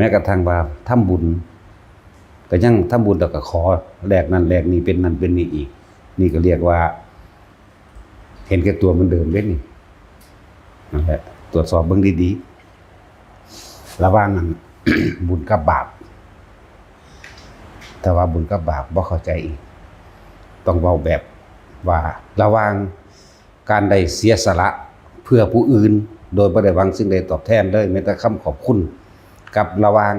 ม้กระทั่งว่าทำบุญก็ยังทำบุญแล้วก็ขอแลกนั่นแลกนี่เป็นนั่นเป็นนี่อีกนี่ก็เรียกว่าเห็นแก่ตัวมันเดิมเด้นี่นั่นแหละตรวจสอบเบิ่งดีๆระหว่างนั้น บุญกับบาปแต่ว่าบุญกับบาปบ่เข้าใจอีกต้องเว้าแบบว่าระหว่างการได้เสียสละเพื่อผู้อื่นโดยบ่ได้หวังสิ่งใดตอบแทนเลยแม้แต่คำขอบคุณกับระหว่าง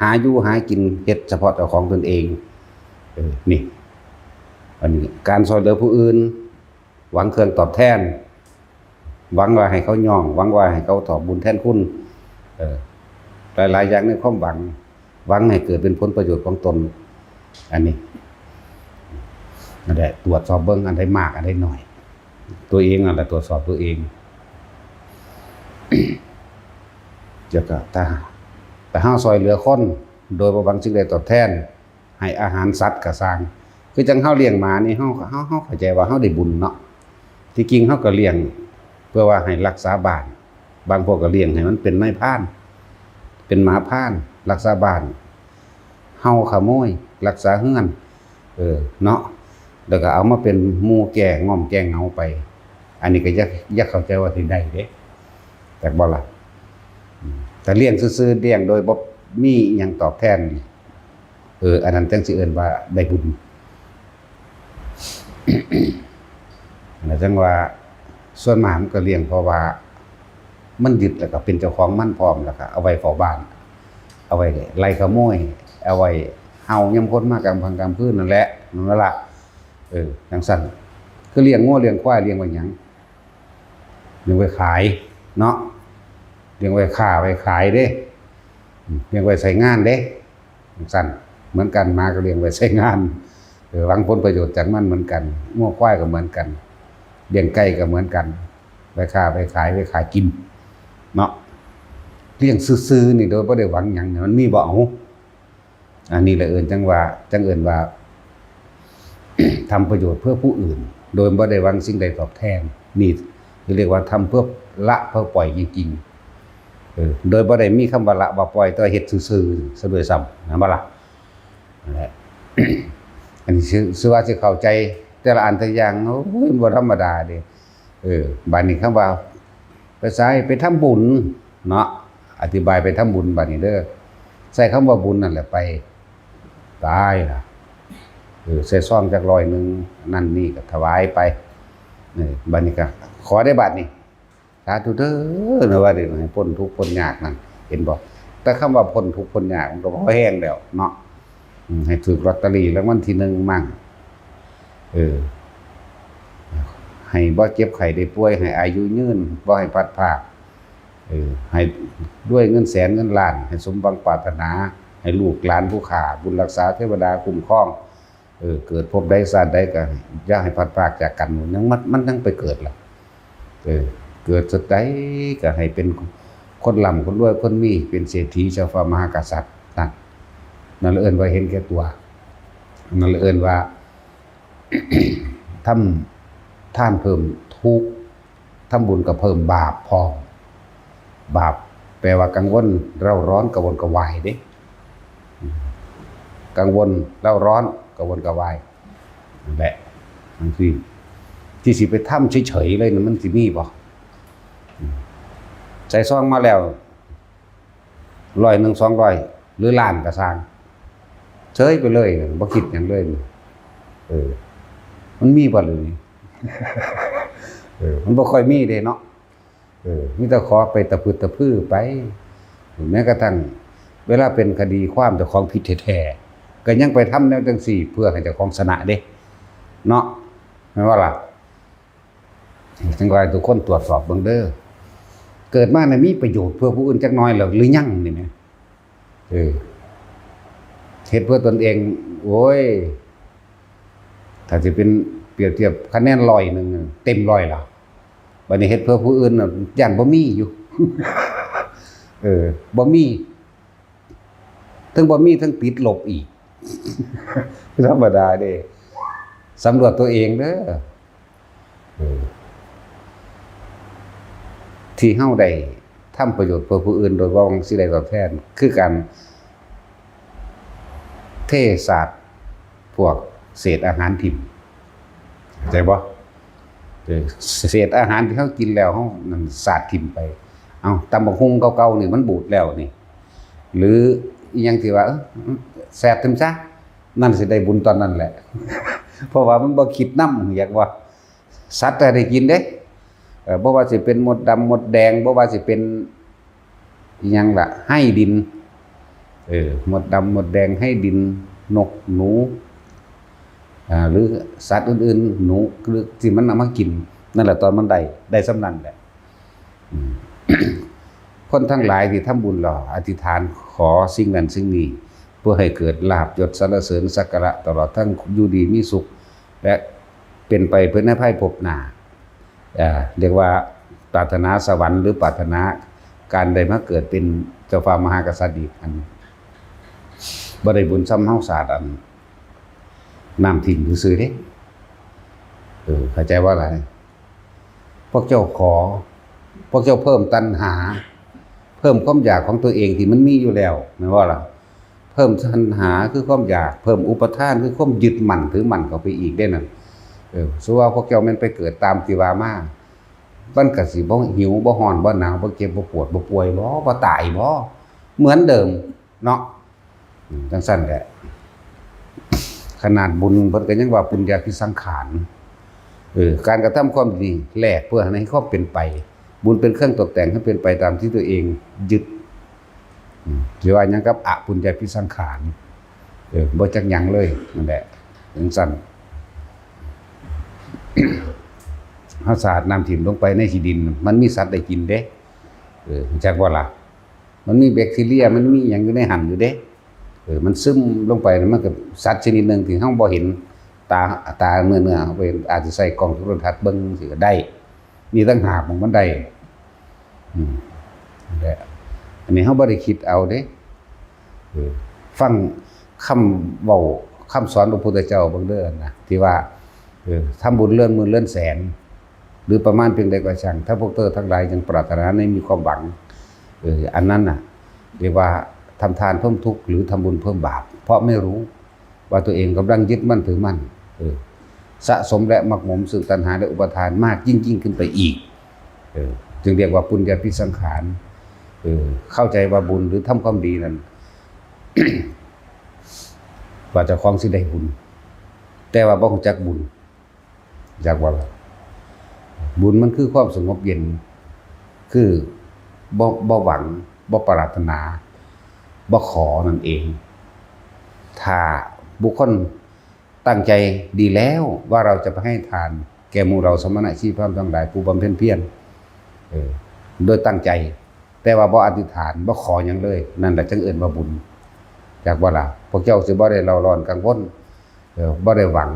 หาอยู่หากินเฮ็ดเฉพาะเจ้าของตนเองนี่อันนี้การช่วยเหลือผู้อื่นหวังเครื่องตอบแทนหวังว่าให้เขาย่องหวังว่าให้เขาตอบบุญแทนคุณหลายๆอย่างในความหวังให้เกิดเป็นผลประโยชน์ของตนอันนี้นั่นแหละตรวจสอบเบิ่งอันใดมากอันใดน้อยตัวเองนั่นแหละตรวจสอบตัวเองจะก็แต่เฮาซอยเหลือคนโดยบ่หวังสิ่งใดตอบแทนให้อาหารสัตว์ก็สร้างคือจังเฮาเลี้ยงหมานี่เฮาเข้าใจว่าเฮาได้บุญเนาะที่จริงเฮาก็เลี้ยงเพื่อว่าให้รักษาบ้านบางพวกก็เลี้ยงให้มันเป็นนายพรานเป็นหมาพรานรักษาบ้านเฮาขโมยรักษาเฮือนเนาะแล้วก็เอามาเป็นหมู่แก่ง่อมแก่เงาไปอันนี้ก็อยากเข้าใจว่าสิได้เด้แต่บ่ล่ะแต่เลี้ยงซื่อๆเลี้ยงโดยบ่มีอิหยังตอบแทนอันนั้นจังสิเอิ้นว่าได้บุญ แล้วจังว่าส่วนมากมันก็เลี้ยงเพราะว่ามันยึดแล้วก็เป็นเจ้าของมันพร้อมแล้วก็เอาไว้เฝ้าบ้านเอาไว้ไล่ขโมยเอาไว้เห่ายามคนมากลางคืนนั่นแหละนั่นล่ะจังซั่นคือเลี้ยงงัวเลี้ยงควายเลี้ยงไว้หยังเลี้ยงไว้ขายเนาะเลี้ยงไว้ค้าไว้ขายเด้เลี้ยงไว้ใช้งานเด้จังซั่นเหมือนกันมาก็เลี้ยงไว้ใช้งานหวังผลประโยชน์จากมันเหมือนกันงัวควายก็เหมือนกันเลี้ยงไก่ก็เหมือนกันไว้ค้าไว้ขายไว้ขายกินเนาะเลี้ยงซื่อๆนี่โดยบ่ได้หวังหยังเนี่ยมันมีบ่เอาอันนี้แหละจังเอิ้นว่า ทำประโยชน์เพื่อผู้อื่นโดยบ่ได้หวังสิ่งใดตอบแทนนี่คือเรียกว่าทำเพื่อละเพื่อปล่อยจริงๆโดยบ่ได้มีคำว่าละว่าปล่อยแต่เฮ็ดซื่อๆซะด้วยซ้ำนะบ่ล่ะนั่นแหละ อันนี้ชื่อว่าสิเข้าใจแต่ละอันแต่อย่างโอ้ยบ่ธรรมดาเด้บัดนี้คำว่าไปใช้ไปทำบุญเนาะอธิบายไปทำบุญบัดนี้เด้อใช้คำว่าบุญนั่นแหละไปตายล่ะใส่ซองจัก100นึงนั่นนี่ก็ถวายไปบัดนี้ก็ขอได้บัดนี้สาธุเด้อนะว่าได้ให้พ้นทุกข์พ้นยากนั่นเห็นบ่แต่คำว่าพ้นทุกข์พ้นยากมันก็บ่แห้งแล้วเนาะให้ถูกลอตเตอรี่รางวัลที่1มั่งให้บ่เจ็บไข้ได้ป่วยให้อายุยืนบ่ให้พัดภาคให้ด้วยเงินแสนเงินล้านให้สมหวังปรารถนาให้ลูกหลานผู้ข้าบุญรักษาเทวดาคุ้มครองเกิดพบใดชาติใดก็อย่าให้พัดพรากจากกันยังมันยังไปเกิดล่ะเกิดสุดใดก็ให้เป็นคนร่ำคนรวยคนมีเป็นเศรษฐีเจ้าฟ้ามหากษัตริย์นั่นเอิ้นว่าเห็นแก่ตัวนั่นเอิ้นว่า ทำทานเพิ่มทุกข์ทำบุญก็เพิ่มบาปพอบาปแปลว่ากังวลเร่าร้อนกระวนกระวายเด้กังวลเร่าร้อนกระวนกระวายนั่นแหละบางทีที่สิไปทำเฉยๆเลยมันสิมีบ่ใส่ซองมาแล้ว100 200หรือล้านก็สร้างเฉยไปเลยบ่คิดหยังเลยมันมีบ่เลย มันบ่ค่อยมีเด้เนาะมีแต่ขอไปตะพึดตะพื้อไปแม้กระทั่งเวลาเป็นคดีความเจ้าของผิดแท้ๆก็ยังไปทำแนวจังซี่เพื่อให้เจ้าของชนะเด้เนาะแม่นว่าล่ะจังว่าทุกคนตรวจสอบเบิ่งเด้อเกิดมามีประโยชน์เพื่อผู้อื่นจักหน่อยแล้วหรือยังนี่แหมเฮ็ดเพื่อตนเองโอ้ยถ้าสิเป็นเปรียบเทียบคะแนน100นึงเต็ม100ล่ะบัดนี้เฮ็ดเพื่อผู้อื่นน่ะย่านบ่มีอยู่ บ่มีทั้งบ่มีทั้งติดลบอีก ธรรมดาเด้สำรวจตัวเองเด้อที่เฮาได้ท ำประโยชน์เพื่อผู้อื่นโดยบ่หวังสิ่งใดตอบแทนคือการเทศาสตร์พวกเศษอาหารทิพย์เข้าใจบ่เศษอาหารที่เขากินแล้วเขานั่นสาดทิ่มไปเอาตำบักหุ่งเก่าๆนี่มันบูดแล้วนี่หรืออีหยังที่ว่าแสบทิ่มซะนั่นสิได้บุญตอนนั้นแหละ เพราะว่ามันบ่คิดนำอยากว่าสัตว์ได้กินเด้บ่ว่าสิเป็นมดดำมดแดงบ่ว่าสิเป็นอีหยังล่ะให้ดินมดดำมดแดงให้ดินนกหนูหรือสัตว์อื่นๆหนูหรือที่มันนำมากินนั่นแหละตอนมันได้สำนั้นแหละ คนทั้งหลายที่ทำบุญหล่ออธิษฐานขอสิ่งนั้นสิ่งนี้เพื่อให้เกิดลาภยศสรรเสริญสักการะตลอดทั้งอยู่ดีมีสุขและเป็นไปเพื่อให้ภายภพหน้าเรียกว่าปรารถนาสวรรค์หรือปรารถนาการได้มาเกิดเป็นเจ้าฟ้ามหากษัตริย์อีกอันบ่ได้บุญซ้ำเฮาศาสตร์อันน้ำทิ้งซื่อๆเด้เข้าใจว่าอะไรพวกเจ้าขอพวกเจ้าเพิ่มตัณหาเพิ่มความอยากของตัวเองที่มันมีอยู่แล้วแม่นว่าล่ะเพิ่มตัณหาคือความอยากเพิ่มอุปทานคือความยึดมั่นถือมั่นเข้าไปอีกได้นั่นสุว่าพวกเจ้าแม่นไปเกิดตามที่ว่ามามันก็สิบ่หิวบ่ร้อนบ่หนาวบ่เจ็บบ่ปวดบ่ป่วยบ่ตายบ่เหมือนเดิมเนาะจังซั่นแหละขนาดบุญเพิ่นก็ยังว่าปุญญาภิสังขารการกระทำความดีแลกเพื่อให้ความเป็นไปบุญเป็นเครื่องตกแต่งให้เป็นไปตามที่ตัวเองยึดหรือว่าหยังกับอปุญญาภิสังขารบ่จักหยังเลยนั่นแหละจังซั่น เฮาสาดน้ำถิ่มลงไปในขี้ดินมันมีสัตว์ได้กินเด้จักว่าล่ะมันมีแบคทีเรียมันมีหยังอยู่ในหั่นอยู่เด้มันซึมลงไปมันก็สัตว์ชนิดนึงที่เฮาบ่เห็นตาเนื้อเอาไปอาจจะใส่กล้องโทรทัศน์เบิ่งสิก็ได้มีตั้งหากมันได้อันนี้เฮาบ่ได้คิดเอาเด้ฟังคำเว้าคำสอนพระพุทธเจ้าเบิ่งเด้อนะที่ว่าทำบุญเลื่อนหมื่นเลื่อนแสนหรือประมาณเพียงใดก็ช่างถ้าพวกเธอทั้งหลายยังปรารถนาในมีความหวังอันนั้นน่ะเรียกว่าทำทานเพิ่มทุกข์หรือทำบุญเพิ่มบาปเพราะไม่รู้ว่าตัวเองกำลังยึดมั่นถือมั่นสะสมและหมักหมมซึ่งตัณหาและอุปทานมากยิ่งขึ้นไปอีกจึงเรียกว่าปุญญาภิสังขารเข้าใจว่าบุญหรือทำความดีนั้น ว่าจะคล้องสิได้บุญแต่ว่าบ่รู้จักบุญจักว่าบุญมันคือความสงบเย็นคือบ่หวังบ่ปรารถนาบ่ขอนั่นเองถ้าบุคคลตั้งใจดีแล้วว่าเราจะไปให้ทานแก่หมู่เราสมณะชีพพราหมณ์ทั้งหลายผู้บำเพ็ญเพียรโดยตั้งใจแต่ว่าบ่อธิษฐานบ่ขอหยังเลยนั่นแหละจึงเอิ้นว่าบุญจักว่าล่ะพวกเจ้าสิบ่ได้เร่าร้อนกังวลบ่ได้หวัง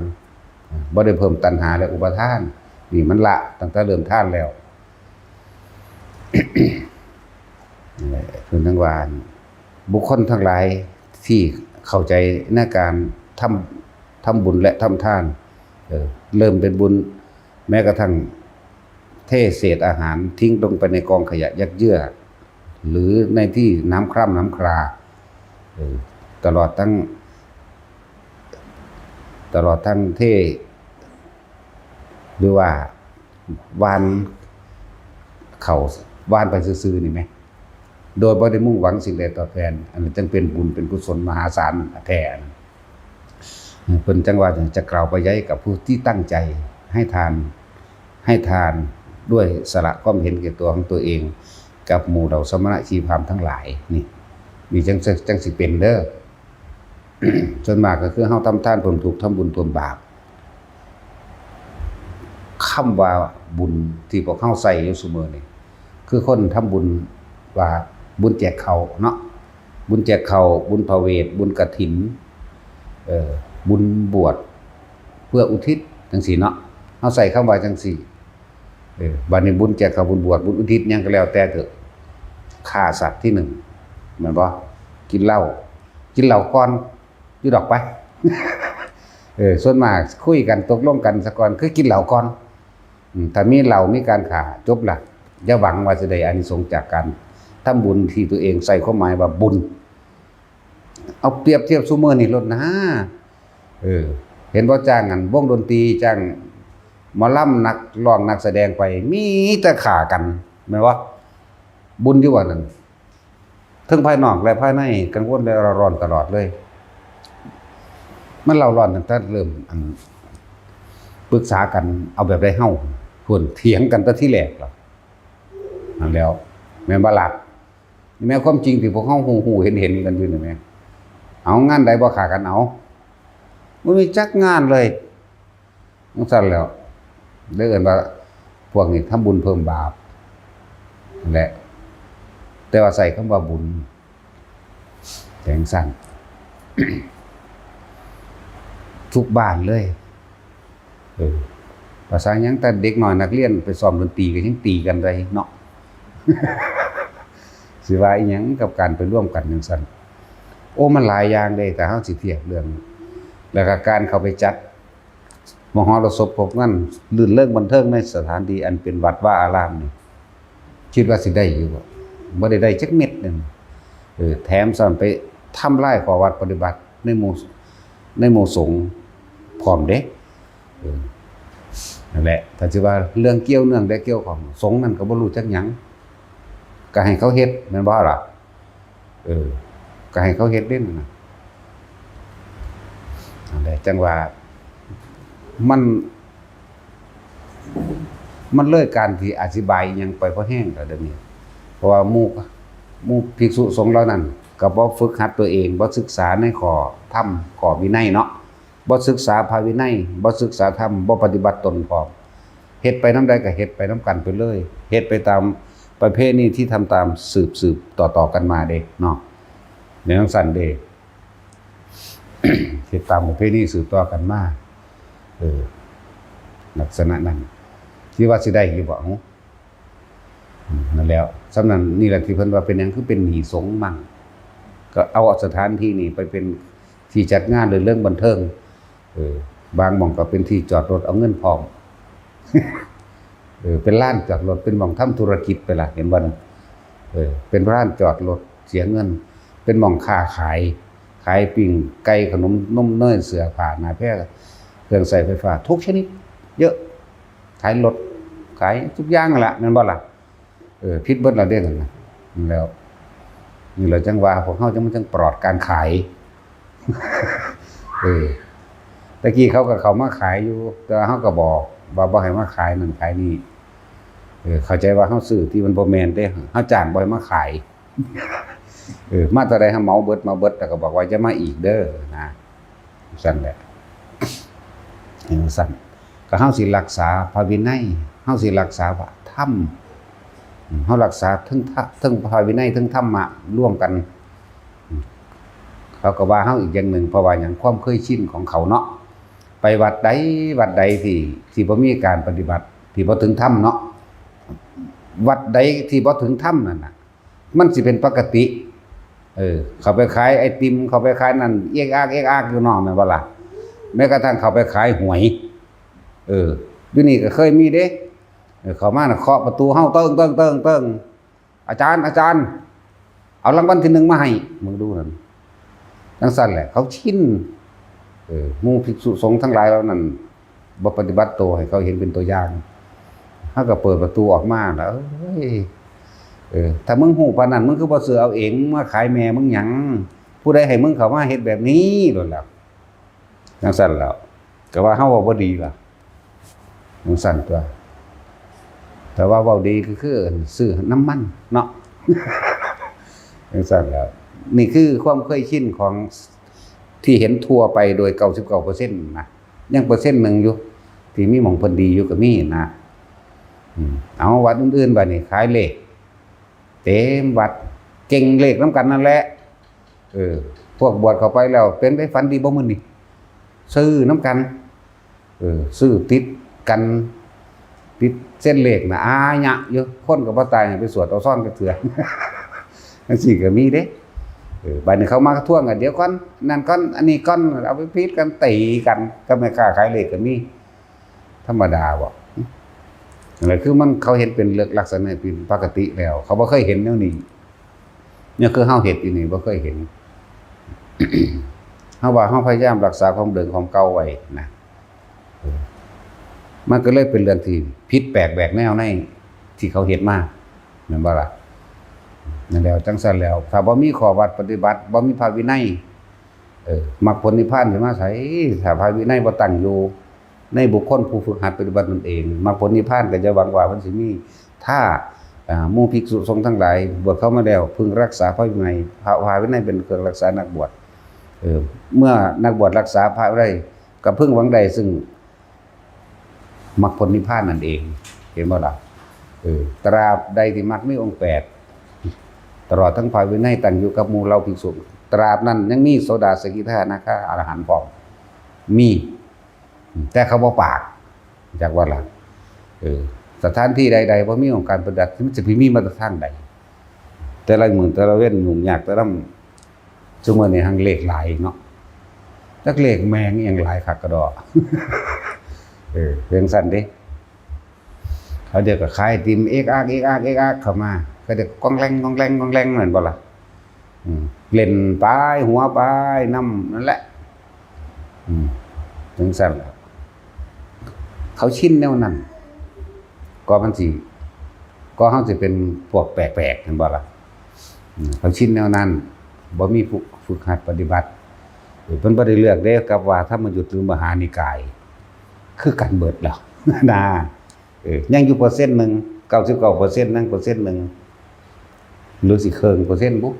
บ่ได้เพิ่มตัณหาและอุปทานนี่มันละตั้งแต่เริ่มทานแล้ว คือทั้งวานบุคคลทั้งหลายที่เข้าใจในการทำบุญและทำทานเริ่มเป็นบุญแม้กระทั่งเทเศษอาหารทิ้งลงไปในกองขยะยักเยื้อหรือในที่น้ำคร่ำน้ำคราตลอดทั้งเทหรือว่าวานเขาวานไปซื่อๆนี่ไหมโดยบ่ได้มุ่งหวังสิ่งใดตอบแทนอันนั้นจึงเป็นบุญเป็นกุศลมหาศาลแท้เพิ่นจังว่าจะกล่าวไปย้ายกับผู้ที่ตั้งใจให้ทานด้วยสละความเห็นแก่ตัวของตัวเองกับหมู่เหล่าสมณะชีพราหมณ์ทั้งหลายนี่จังสิเป็นเด้อ ส่วนมากก็คือเฮาทำทานเพิ่มทุกข์ทำบุญเพิ่มบาปคำว่าบุญที่พวกเฮาใส่อยู่เสมอนี่คือคนทำบุญว่าบุญแจกเขาเนาะบุญแจกเขาบุญพระเวทบุญกฐินบุญบวชเพื่ออุทิศจังซี่เนาะเฮาใส่คำว่าจังซี่บัดนี้บุญแจกเขาบุญบวชบุญอุทิศหยังก็แล้วแต่เถอะฆ่าสัตว์ที่1แม่นบ่กินเหล้าก่อนอยู่ดอกไป ส่วนมากคุยกันตกลงกันซะก่อนคือกินเหล้าก่อนถ้ามีเหล้ามีการฆ่าจบละอย่าหวังว่าจะได้อานิสงส์จากการ ทำบุญที่ตัวเองใส่ความหมายว่าบุญเอาเปรียบเทียบซุมื้อนี่ลดนะเห็นบ่จ้างกันวงดนตรีจ้างหมอลำนักร้องนักแสดงไปมีแต่ฆ่ากันแม่นบ่บุญอยู่ว่านั่นทั้งภายนอกและภายในกังวลและร้อนตลอดเลยมันเล่าร้อนตั้งแต่เริ่มปรึกษากันเอาแบบใดเฮาพุ่นเถียงกันแต่ที่แรกล่ะนั่นแล้วแม่นบ่ล่ะนี่แม่ความจริงที่พวกเฮาฮู้ๆเห็นๆกันอยู่นี่แม่เอางานใดบ่ฆ่ากันเอาบ่มีจักงานเลยจังซั่นแล้วเด้อเอิ้นว่าพวกนี้ทำบุญเพิ่มบาปนั่นแหละแต่ว่าใส่คำว่าบุญแข็งสั่น ทุกบ้านเลยภาษาหยังแต่เด็กน้อยนักเรียนไปซ้อมดนตรีก็ยังตีกันได้เนาะ สิว่าอีหยังกับการไปร่วมกันจังซั่นโอ้มันหลายอย่างเลยแต่เฮาสิเทียบเรื่องแล้วก็การเข้าไปจัดมหรสพพวกนั้นลื่นเริงบันเทิงในสถานที่อันเป็นวัดว่าอารามนี่คิดว่าสิได้อยู่บ่ได้จักเม็ดนึงแถมซ้ำไปทำลายข้อวัดปฏิบัติในหมู่สงฆ์พร้อมเด้นั่นแหละถ้าสิว่าเรื่องเกี่ยวเนื่องได้เกี่ยวของสงฆ์นั่นก็บ่รู้จักหยังก็ให้เขาเฮ็ดแม่นบ่ล่ะก็ให้เขาเฮ็ดเด้นั่นน่ะนั่นแหละจังว่ามันเลยการที่อธิบายหยังไปพอแห้งแล้วเดี๋ยวนี้เพราะว่าหมู่ภิกษุสงฆ์เหล่านั้นก็บ่ฝึกหัดตัวเองบ่ศึกษาในข้อธรรมข้อวินัยเนาะบ่ศึกษาพระวินัยบ่ศึกษาธรรมบ่ปฏิบัติตนพร้อมเฮ็ดไปนำใดก็เฮ็ดไปนำกันไปเลยเฮ็ดไปตามประเพณีที่ทำตามสืบต่อๆกันมาเด้เนาะในจังซั่นเด้ เฮ็ดตามประเพณีสืบต่อกันมาลักษณะนั้นคิดว่าสิได้อยู่บ่นั่นแล้วสำนั้นนี่แหละที่เพิ่นว่าเป็นหยังคือเป็นหนี้สงฆ์มั่งก็เอาสถานที่นี่ไปเป็นที่จัดงานหรือเรื่องบันเทิงบางหม่องก็เป็นที่จอดรถเอาเงินพร้อม เป็นลานจอดรถเป็นหม่องทำธุรกิจไปล่ะเห็นบ่เป็นร้านจอดรถเสียเงินเป็นหม่องค้าขายปิ้งไก่ขนมนมเนยเสื้อผ้าหน้าแพรเครื่องใช้ไฟฟ้าทุกชนิดเยอะขายรถขายทุกอย่างนั่นล่ะแม่นบ่ล่ะผิดเบิดแล้วเด้นั่นน่ะแล้วนี่แหละจังว่าพวกเฮาจังปลอดการขาย ตะกี้เขาก็เข้ามาขายอยู่แต่เฮาก็บอกว่าบ่ให้มาขายนั่นขายนี่เข้าใจว่าเฮาซื้อที่มันบ่แม่นเด้เฮาจ้างบ่ให้มาขาย มาเท่าใดเฮาเหมาเบิดแล้วก็บอกว่าจะมาอีกเด้อนะซั่นแหละซั่นก็เฮาสิรักษาพระวินัยเฮาสิรักษาพระธรรมเฮารักษาทั้งพระวินัยทั้งธรรมะร่วมกันเขาก็ว่าเฮาอีกอย่างหนึ่งเพราะว่าหยังความเคยชินของเขาเนาะไปวัดใดที่บ่มีการปฏิบัติที่บ่ถึงธรรมเนาะวัดใดที่บ่ถึงธรรมนั่นน่ะมันสิเป็นปกติเขาไปขายไอติมเขาไปขายนั่นเอกอักอยู่เนาะแม่นบ่ล่ะแม้กระทั่งเขาไปขายหวยอยู่นี่ก็เคยมีเด้เขามาน่ะเคาะประตูเฮาเติ้งอาจารย์เอารางวัลที่1มาให้มึงดูนั่นจังซั่นแหละเขาชินหมู่ภิกษุสงฆ์ทั้งหลายเหล่านั้นบ่ปฏิบัติตัวให้เขาเห็นเป็นตัวอย่างเฮาก็เปิดประตูออกมาแล้วถ้ามึงฮู้ปานนั้นมึงคือบ่ซื้อเอาเองมาขายแม่มึงหยังผู้ใดให้มึงเข้ามาเฮ็ดแบบนี้โดนแล้วจังซั่นแล้วก็ว่าเฮาว่าบ่ดีล่ะจังซั่นตัวแต่ว่าเว้าดีก็คือซื้อน้ำมันเนาะ จังซั่นแล้วนี่คือความเคยชินของที่เห็นทั่วไปโดย 99% นะยังเปอร์เซ็นต์นึงอยู่ที่มีหม่องเพิ่นดีอยู่ก็มีนะเอาวัดอื่นๆบัดนี้ขายเลขเต็มวัดเก่งเลขนำกันนั่นแหละพวกบวชเข้าไปแล้วเป็นได้ฝันดีบ่มื้อนี้ซื้อนำกันซื้อติดกันติดเส้นเลขน่ะอาญะอยู่คนก็บ่ตายให้ไปสวดเอาซ่อนกระเถือ จังซี่ก็มีเด้บัดนี้เขามาท่วงกันเดี๋ยวก่อนนั่นก่อนอันนี้ก่อนเอาไปพิดกันตีกันก็ไม่กล้าขายเลขก็มีธรรมดาบ่อะไรคือมันเขาเห็นเป็นเรื่องลักษณะเป็นปกติแล้วเขาบ่เคยเห็นแนวนี้ เนี่ยคือเฮาเฮ็ดอยู่นี่บ่เคยเห็น เฮาว่าเฮาพยายามรักษาความเดิมของเก่าไว้นะมันก็เลยเป็นเรื่องที่ผิดแปลกแหวกแนวในที่เขาเฮ็ดมาแม่นบ่ล่ะนั่นแล้วจังซั่นแล้วถ้าบ่มีข้อวัดปฏิบัติบ่มีพระวินัยมรรคผลนิพพานสิมาไสถ้าพระวินัยบ่ตั้งอยู่ในบุคคลผู้ฝึกหัดปฏิบัติตนเองมรรคผลนิพพานก็จะหวังว่ามันสิมีถ้าหมู่ภิกษุสงฆ์ทั้งหลายบวชเข้ามาแล้วพึงรักษาพระวินัยพระวินัยเป็นเครื่องรักษานักบวชเมื่อนักบวชรักษาพระวินัยก็พึงหวังใดซึ่งมรรคผลนิพพานนั่นเองเห็นบ่ล่ะตราบใดที่มรรคมีองค์8ตลอดทั้งพระวินัยตั้งอยู่กับหมู่เราภิกษุตราบนั้นยังมีโสดาสกิทานาคาอรหันต์พร้อมมีแต่เขาบ่ปากจากว่าล่ะสถานที่ใดๆบ่มีองค์การปฏิบัติมันจะมีมาตรฐานใดแต่ละมื้อแต่ละเว้นยุ่งยากแต่ละซุมื้อนี้หังเลขหลายเนาะจักเลขแมงอีหยังหลายคักกระดอเรื่องสั้นเด้เขาเดี๋ยวก็ขายติมเอกอักเข้ามาก็เดี๋ยวก้องแรงเหมือนบ่ล่ะเล่นปลายหัวปลายน้ำนั่นแหละถึงสั้นแล้วเขาชินแนวนั้นก็มันสิก็เฮาสิเป็นพวกแปลกๆเห็นบ่ล่ะเขาชินแนวนั้นบ่มีฝึกหัดปฏิบัติเพิ่นบ่ได้เลือกเด้กับว่าธรรมยุทธ์หรือมหานิกายคือกันเบิดแล้วนะยังอยู่เปอร์เซ็นต์นึง 99% นั่งเปอร์เซ็นต์นึงหรือสิเครื่องเปอร์เซ็นต์บุ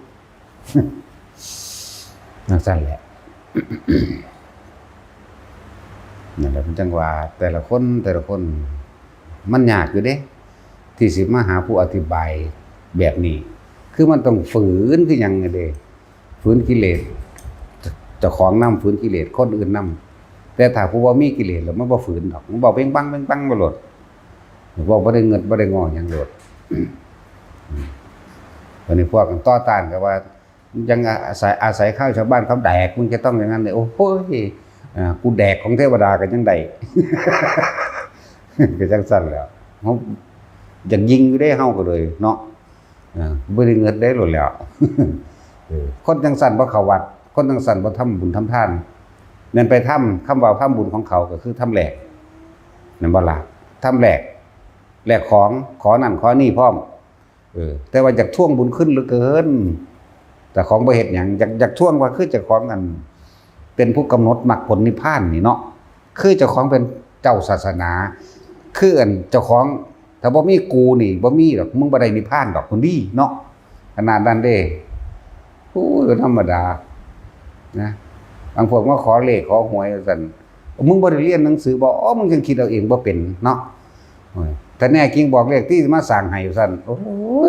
นั่นซั่นแหละ นั่นแหละเป็นจังว่าแต่ละคนมันยากอยู่เด้ที่สิมาหาผู้อธิบายแบบนี้คือมันต้องฝืนคือหยังเด้ฝืนกิเลสเจ้าของนำฝืนกิเลสคนอื่นนำแต่ถ้าผู้บ่มีกิเลสแล้วมันบ่ฝืนดอกมันบ่เพ่งปังบ่โลดบ่ได้เงิดบ่ได้งอหยังโลดวันนี้พวกต่อต้านก็ว่ายังอาศัยข้าวชาวบ้านเขาแดกมึงจะต้องอย่างนั้นเลยโอ้โหกูแดกของเทวดากันยังได้ก็จังซั่นแล้วเฮาอยากยิงอยู่ได้เฮาก็เลยเนาะบ่ได้เงิดได้โลดแล้วคนจังซั่นบ่เข้าวัดคนจังซั่นบ่ทำบุญทำทานนั่นไปทำคำว่าทำบุญของเขาก็คือทำแลกนั่นบ่ล่ะทำแลกของขอนั่นขอนี่พร้อมแต่ว่าอยากท่วงบุญขึ้นเหลือเกินแต่ของบ่เฮ็ดหยังอยากท่วงว่าคือเจ้าของกันเป็นผู้กำหนดมรรคผลนิพพานนี่เนาะคือเจ้าของเป็นเจ้าศาสนาคืออันเจ้าของถ้าบ่มีกูนี่บ่มีดอกมึงบ่ได้นิพพานดอกคนดีเนาะขนาดนั้นเด้โอ้ยธรรมดานะบางพวกมาขอเลขขอหวยซั่นมึงบ่ได้เรียนหนังสือบ่มึงยังคิดเอาเองบ่เป็นเนาะแต่แน่จริงบอกเลขที่มาสร้างให้ซั่นโอ้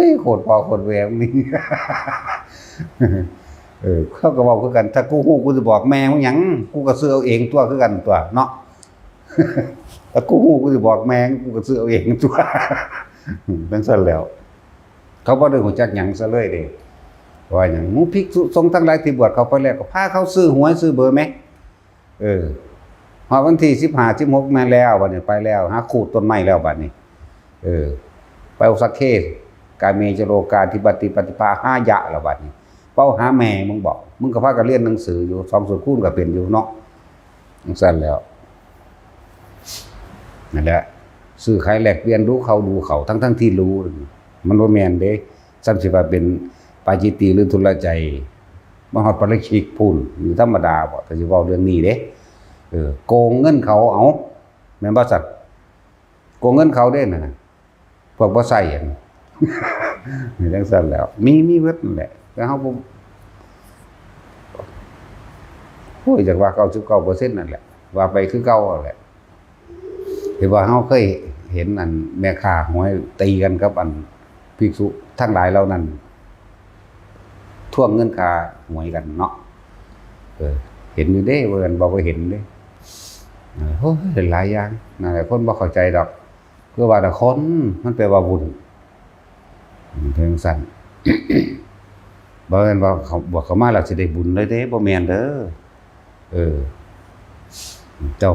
ยโคตรพอโคตรแหวงนี่เขาก็บอกคือกันถ้ากูฮู้กูสิบอกแม่มึงหยังกูก็ซื้อเอาเองตัวคือกันตัวเนาะถ้ากูฮู้กูสิบอกแม่กูก็ซื้อเอาเองตัวเป็นซั่นแล้วเขาบ่ได้ฮู้จักหยังซะเลยเด้ว่าหยังหมู่ภิกษุสงฆ์ทั้งหลายที่บวชเขาไปแล้วก็พาเขาซื้อหวยซื้อเบอร์แม่ฮอดวันที่15 16แม่นแล้วบัดนี้ไปแล้วหาขูดต้นไม้แล้วบัดนี้ไปอุสักเคกาเมจโลกาธิปติปฏิภาหายะแล้วบัดนี้เป้าหาแม่มึงบอกมึงก็พากันเรียนหนังสืออยู่2 สูตรคูณก็เป็นอยู่เนาะจังซั่นแล้วนั่นแหละซื้อขายแลกเปลี่ยนรู้เขาดูเขาทั้งที่รู้มันบ่แม่นเด้ซั่นสิว่าเป็นปาจิตติหรือทุลใจมหาปริชิกพูนอยู่ธรรมดาบ่แต่สิเว้าเรื่องนี้เด้โกงเงินเขาเอาแม่นบ่สัตว์โกงเงินเขาเด้น่ะพวกบ่ใส่หยังนี่จังซั่นแล้วมีเบิดนั่นแหละแต่เฮาบ่โอ้ยจักว่า99%นั่นแหละว่าไปคือเก่าแหละที่ว่าเฮาเคยเห็นอันแม่ค้าหวยตีกันกับอันภิกษุทั้งหลายเหล่านั้นทวงเงินค่าหวยกันเนาะเห็นอยู่เด้ว่ากันบ่เห็นเด้โอ้ยหลายอย่างนั่นแหละคนบ่เข้าใจดอกคือว่าแต่คนมันแปลว่าบุญเพียงสั่นบ่แม่นว่าเขาบวชเข้ามาแล้วสิได้บุญเลยเด้บ่แม่นเด้อเจ้า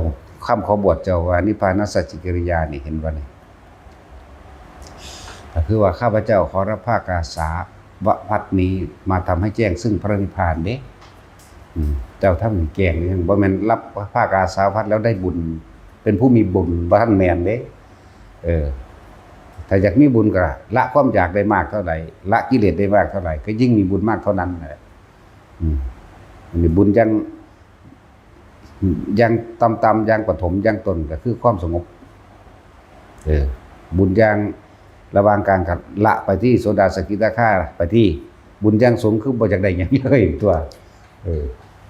คำขอบวชเจ้าว่านิพพานสัจจิกิริยานี่เห็นบ่นี่ก็คือว่าข้าพเจ้าขอรับภาคอาสา วัดนี้มาทำให้แจ้งซึ่งพระนิพพานเด้เจ้าท่านแกงนี่บ่แม่นรับภาคอาสาวัดแล้วได้บุญเป็นผู้มีบุญบ่ทันแม่นเด้ถ้าอยากมีบุญก็ละความอยากได้มากเท่าไหร่ละกิเลสได้มากเท่าไหร่ก็ยิ่งมีบุญมากเท่านั้นแหละอันนี้บุญยังต่ำยังปฐมยังต้นก็คือความสงบบุญยังระหว่างกลางกับละไปที่โสดาสกิทาคาไปที่บุญยังสูงคือบ่อยากได้หยังเลยตัว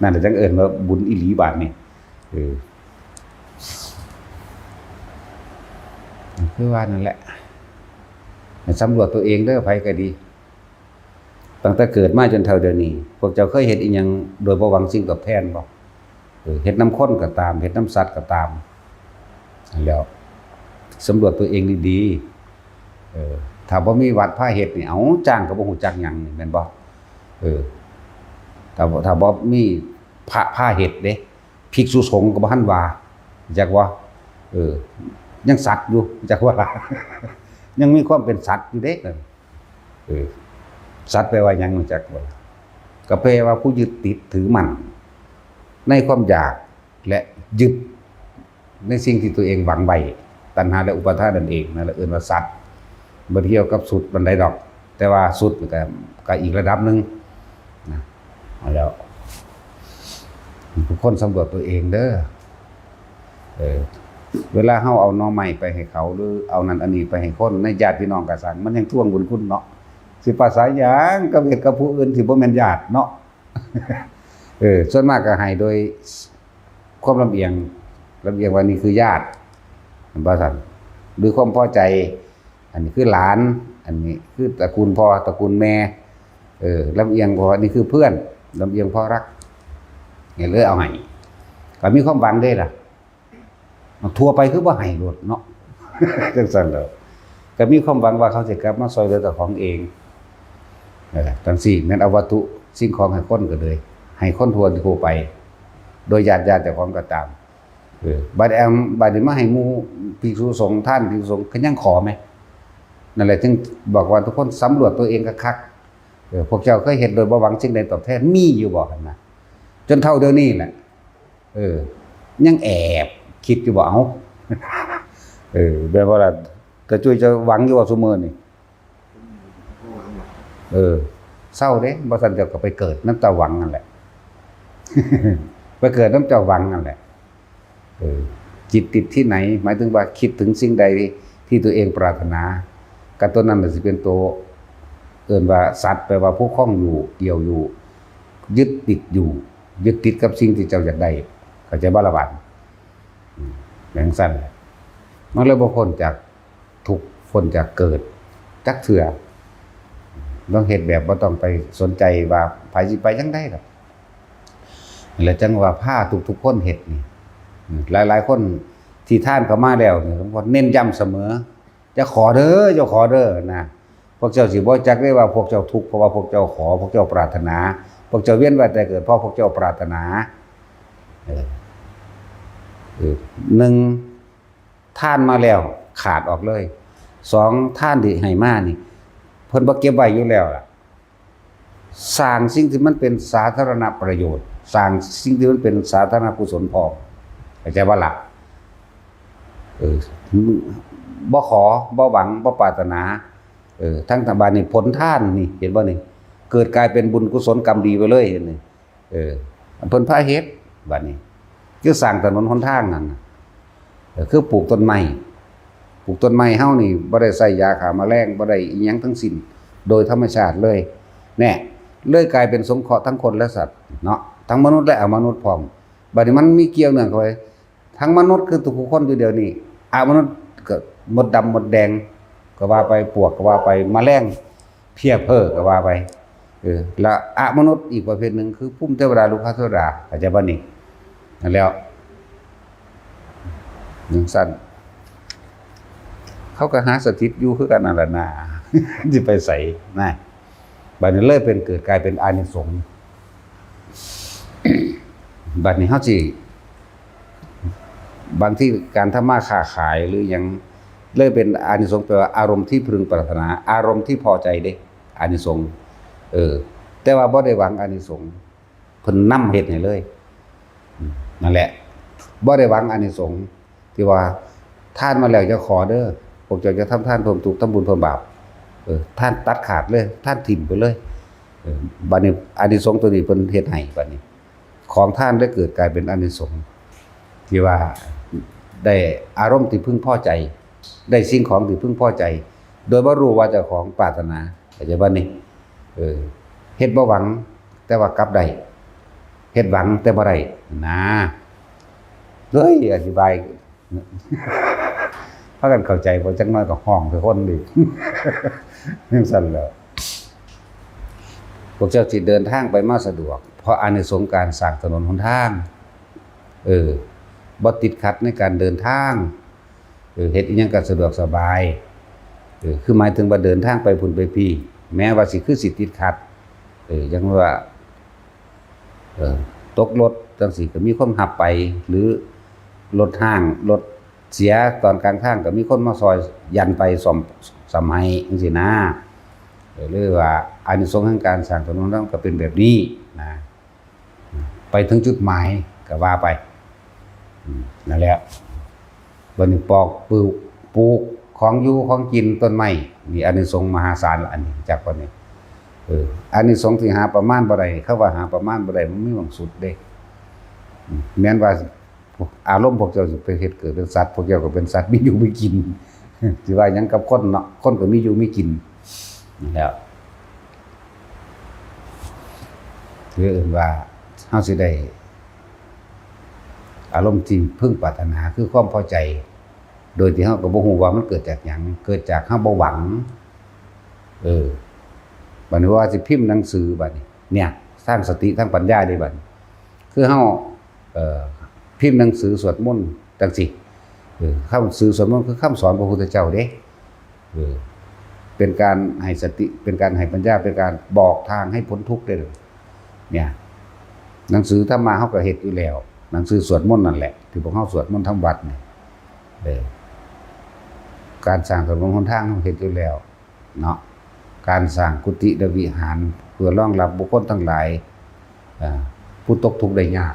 นั่นแหละจังเอิ้นว่าบุญอีหลีบาดนี่คือว่านั่นแหละสำรวจตัวเองเด้อไผก็ดีตั้งแต่เกิดมาจนเท่าเดี๋ยวนี้พวกเจ้าเคยเฮ็ดอีหยังโดยบ่หวังสิ่งตอบแทนบ่เฮ็ดน้ำข้นก็ตามเฮ็ดน้ำสัตว์ก็ตามแล้วสำรวจตัวเองดีๆถ้าบ่มีวัดพาเฮ็ดนี่เอาจ้างก็บ่ฮู้จักหยังนี่แม่นบ่ถ้าบ่มีพระพาเฮ็ดเด้ภิกษุสงฆ์ก็บ่ทันว่าจักว่ายังสัตว์อยู่จักว่ายังมีความเป็นสัตว์อยู่เด้สัตว์แปลว่าหยังจักว่าก็แปลว่าผู้ยึดติดถือมั่นในความอยากและยึดในสิ่งที่ตัวเองหวังไว้ตัณหาและอุปาทานนั่นเองนั่นแหละเอิ้นว่าสัตว์บ่เที่ยวกับสุดบันไดดอกแต่ว่าสุดก็อีกระดับนึงนะแล้วทุกคนสำรวจตัวเองเด้อเวลาเฮาเอาหน่อไม้ไปให้เขาหรือเอานั่นอันนี้ไปให้คนในญาติพี่น้องกันซั่นมันยังทวงบุญคุณเนาะสิภาษาหยังกับเฮ็ดกับผู้อื่นที่บ่แม่นญาติเนาะส่วนมากก็ให้โดยความลำเอียงว่านี่คือญาติบ่ซั่นหรือความพอใจอันนี้คือหลานอันนี้คือตระกูลพ่อตระกูลแม่ลำเอียงเพราะนี่คือเพื่อนลำเอียงเพราะรักเนี่ยเลยเอาให้ก็มีความหวังได้ล่ะทั่วไปคือบ่ให้โลดเนาะจังซั่นแล้วก็มีความหวังว่าเขาสิกลับมาช่วยเหลือเจ้าของเองจังซี่แม่นเอาวัตถุสิ่งของให้คนก็เลยให้คนทั่วไปโดยญาติเจ้าของก็ตามบัดนี้มาให้หมู่ภิกษุสงฆ์ท่านภิกษุสงฆ์ก็ยังขอมั้ยนั่นแหละจึงบอกว่าทุกคนสำรวจตัวเองคักๆพวกเจ้าเคยเห็นโดยบ่หวังสิ่งใดตอบแทนมีอยู่บ่คั่นนะจนเท่าเดี๋ยวนี้แหละยังแอบคิดอยู่บ่เอาแบบว่าล่ะก็ช่วยจะหวังอยู่ว่าซุมื้อนี่เศร้าเด้บ่ซั่นเจ้าก็ไปเกิดน้ำตาหวังนั่นแหละไปเกิดน้ำเจ้าหวังนั่นแหละจิตติดที่ไหนหมายถึงว่าคิดถึงสิ่งใดที่ตัวเองปรารถนาก็ตัวนั้นสิเป็นตัวเอิ้นว่าสัตว์แปลว่าผู้คล้องอยู่เกี่ยวอยู่ยึดติดอยู่ยึดติดกับสิ่งที่เจ้าอยากได้เข้าใจบ่ล่ะบัดอย่างสั้นมันเลยบ่พ้นจากทุกข์พ้นจากเกิดจักเทื่อต้องเฮ็ดแบบบ่ต้องไปสนใจว่าไผสิไปจังได๋ดอกแล้วจังว่าพาทุกๆคนเฮ็ดนี่หลายๆคนที่ท่านเข้ามาแล้วนี่หลวงพ่อเน้นย้ำเสมอจะขอเด้อเจ้าขอเด้อนะพวกเจ้าสิบ่จักได้ว่าพวกเจ้าทุกข์เพราะว่าพวกเจ้าขอพวกเจ้าปรารถนาพวกเจ้าเวียนว่ายแต่เกิดเพราะพวกเจ้าปรารถนาหนึ่งท่านมาแล้วขาดออกเลยสองท่านที่ให้มานี่เพิ่นบ่เก็บไว้อยู่แล้วล่ะสร้างสิ่งที่มันเป็นสาธารณประโยชน์สร้างสิ่งที่มันเป็นสาธารณกุศลพร้อมเข้าใจบ่ล่ะบ่ขอบ่หวังบ่ปรารถนาทั้งทางบ้านนี่ผลทานนี่เห็นบ่นี่เกิดกลายเป็นบุญกุศลกรรมดีไปเลยนี่เพิ่นพาเฮ็ดบัดนี้คือสร้างถนนหนทางนั่นคือปลูกต้นไม้เฮานี่บ่ได้ใส่ยาฆ่าแมลงบ่ได้อีหยังทั้งสิ้นโดยธรรมชาติเลยแน่เลยกลายเป็นสงเคราะห์ทั้งคนและสัตว์เนาะทั้งมนุษย์และอมนุษย์พร้อมบัดนี้มันมีเกี่ยวเนื่องกันไว้ทั้งมนุษย์คือทุกคนอยู่เดี๋ยวนี้มนุษย์ก็มดดำมดแดงก็ว่าไปปวกก็ว่าไปแมลงเพี้ยเพ้อก็ว่าไปแล้วมนุษย์อีกประเภทหนึ่งคือภูมิเทวดาลูกค้าเทวดาเข้าใจบ่นี่นั่นแล้วจังซั่นเขาก็หาสถิตอยู่คือกันนั่นล่ะนะสิไปไสนะบัดนี้เลยเป็นเกิดกลายเป็นอานิสงส์บัดนี้เฮาสิบางที่การทำมาค้าขายหรือยังเลยเป็นอานิสงส์แปลว่าอารมณ์ที่พึงปรารถนาอารมณ์ที่พอใจเด้อานิสงส์ แต่ว่าบ่ได้หวังอานิสงส์เพิ่นนำเฮ็ดให้เลยนั่นแหละบ่ได้หวังอานิสงส์ที่ว่าทานมาแล้วจะขอเด้อพวกเจ้าจะทำทานเพิ่มทุกข์ทำบุญเพิ่มบาปท่านตัดขาดเลยท่านถิ่มไปเลยบัดนี้อานิสงส์ตัวนี้เพิ่นเฮ็ดให้บัดนี้ของท่านได้เกิดกลายเป็นอานิสงส์ที่ว่าได้อารมณ์ที่พึงพอใจได้สิ่งของที่พึงพอใจโดยบ่รู้ว่าเจ้าของปรารถนาเข้าใจบ่นี่เฮ็ดบ่หวังแต่ว่ากลับได้เฮ็ดหวังแต่บ่ได้นะเฮ้ยอธิบายพากันเข้าใจบ่จักน้อยก็ห้องคือคนดิจังซั่นแหละพวกเจ้าสิเดินทางไปมาสะดวกเพราะอานิสงส์การสร้างถนนหนทางบ่ติดขัดในการเดินทางเฮ็ดอีหยังก็สะดวกสบายคือหมายถึงว่าเดินทางไปพุ่นไปพี่แม้ว่าสิคือสิติดขัดจังว่าตกรถจังซี่ก็มีคนหับไปหรือรถห้างรถเสียตอนกลางทางก็มีคนมาซอยยันไปซ่อมสมัยจังซี่นะหรือว่าอานิสงส์แห่งการสร้างถนนนั้นก็เป็นแบบนี้นะไปถึงจุดหมายก็ว่าไปนั่นแหละบัดนี้ปลูกของอยู่ของกินต้นไม้นี่อานิสงส์มหาศาลอันนี้จากคนนี้อานิสงส์ที่หาประมาณบ่ได้เขาว่าหาประมาณบ่ได้มันมีหวังสุดเด้แม้นว่าอารมณ์พวกเจ้าสิไปเฮ็ดเกิดเป็นสัตว์พวกเจ้าก็เป็นสัตว์มีอยู่มีกินสิว่าหยังกับคนเนาะคนก็มีอยู่มีกินนั่นแหละคืออื่นว่าเฮาสิได้อารมณ์ที่พึงปรารถนาคือความพอใจโดยที่เฮาก็บ่ฮู้ว่ามันเกิดจากหยังเกิดจากเฮาบ่หวังบัดนี้ว่าสิพิมพ์หนังสือบัดนี้เนี่ยสร้างสติทั้งปัญญาได้บัดคือเฮาพิมพ์หนังสือสวดมนต์จังซี่คำสื่อสวดมนต์คือคำสอนพระพุทธเจ้าเด้เป็นการให้สติเป็นการให้ปัญญาเป็นการบอกทางให้พ้นทุกข์ได้เลยเนี่ยหนังสือธรรมะเฮาก็เฮ็ดอยู่แล้วหนังสือสวดมนต์นั่นแหละที่พวกเฮาสวดมนต์ทำวัดนี่การสร้างถนนหนทางเฮาเฮ็ดอยู่แล้วเนาะการสร้างกุฏิและวิหารเพื่อรองรับบุคคลทั้งหลายผู้ตกทุกข์ได้ยาก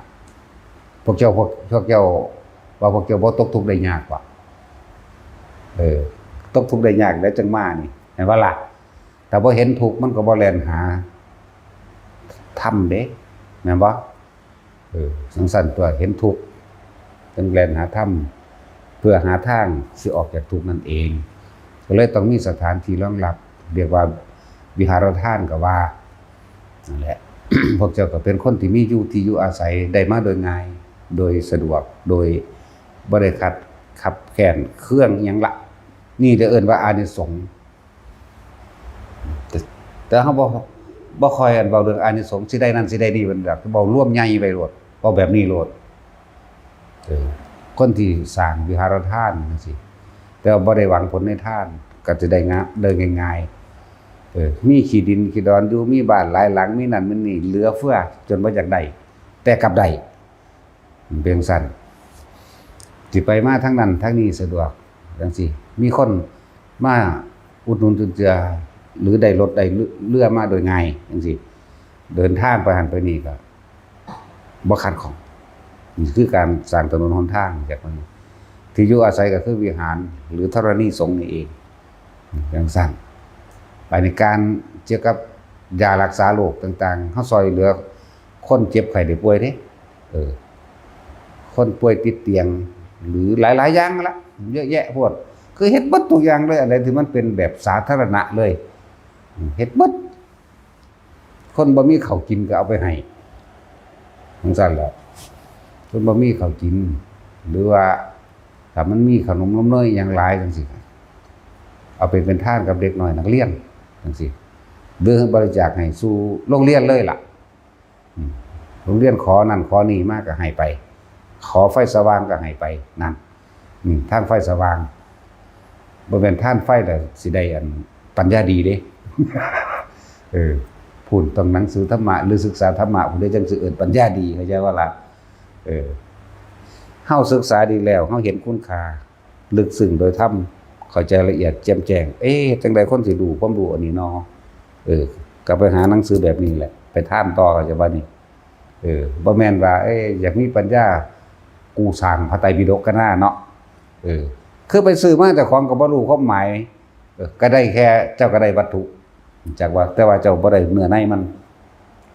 พวกเจ้าว่าพวกเจ้าบ่ตกทุกข์ได้ยากบ่ตกทุกข์ได้ยากแล้วจังมานี่เห็นว่าล่ะแต่บ่เห็นทุกข์มันก็บ่แล่นหาธรรมเด้แม่นบ่สังสรรค์ตัวเห็นทุกข์จึงแล่นหาธรรมเพื่อหาทางสิออกจากทุกข์นั่นเองก็เลยต้องมีสถานที่รองรับเรียกว่าวิหารทานก็ว่านั่นแหละ พวกเจ้าก็เป็นคนที่มีที่อยู่อาศัยได้มาโดยง่ายโดยสะดวกโดยบ่ได้ขับแค้นเครื่องหยังละนี่จะเอิ้นว่าอานิสงส์แต่เฮาบ่ค่อยเว้าเรื่องอานิสงส์สิได้นั่นสิได้นี่มันแบบเว้ารวมใหญ่ไปโลดเว้าแบบนี้โลดคนที่สร้างวิหารทานจังซี่แต่บ่ได้หวังผลในทานก็จะได้ง่ายๆมีขี้ดินขี้ดอนอยู่มีบ้านหลายหลังมีนั่นมีนี่เหลือเฟือจนบ่อยากได้แต่กลับได้เป็นจังซั่นสิไปมาทั้งนั้นทั้งนี้สะดวกจังซี่มีคนมาอุดหนุนจุนเจือหรือได้รถได้เรือมาโดยง่ายจังซี่เดินทางไปหันไปนี่ก็บ่ขัดข้องนี่คือการสร้างถนนหนทางจากมันที่อยู่อาศัยก็คือวิหารหรือธรณีสงฆ์นี่เองอย่างสั้นไปในการเกี่ยวกับยารักษาโรคต่างๆเฮาซอยเหลือคนเจ็บไข้ได้ป่วยเด้คนป่วยติดเตียงหรือหลายๆอย่างละเยอะแยะพวกคือเฮ็ดเบิดทุกอย่างเลยอะไรที่มันเป็นแบบสาธารณะเลยเฮ็ดเบิดคนบ่มีข้าวกินก็เอาไปให้จังซั่นแหละคนบ่มีข้าวกินหรือว่าถ้ามันมีขนมนมเนยอย่างหลายจังซี่เอาไปเป็นทานกับเด็กน้อยนักเรียนจังซี่หรือบริจาคให้สู่โรงเรียนเลยล่ะโรงเรียนขอนั่นขอนี่มาก็ให้ไปขอไฟสว่างก็ให้ไปนั่นท่านไฟสว่างบ่แม่นท่านไฟแต่สิได้อันปัญญาดีเด้ พูดต้องหนังสือธรรมะหรือศึกษาธรรมะผู้ใดจังสิเอิ้นปัญญาดีเข้าใจว่าล่ะเฮาศึกษาดีแล้วเฮาเห็นคุณค่าลึกซึ้งโดยธรรมเข้าใจละเอียดแจ่มแจ้งจังได๋คนสิรู้ความรู้อันนี้เนาะ ก็ไปหาหนังสือแบบนี้แหละไปท่ามต่อจะว่านี่บ่แม่นว่าอยากมีปัญญากูสร้างพระไตรปิฎกกันหน้าเนาะคือไปซื้อมาแต่ของก็บ่รู้ความหมายก็ได้แค่เจ้าก็ได้วัตถุจากว่าแต่ว่าเจ้าบ่ได้เนื้อในมัน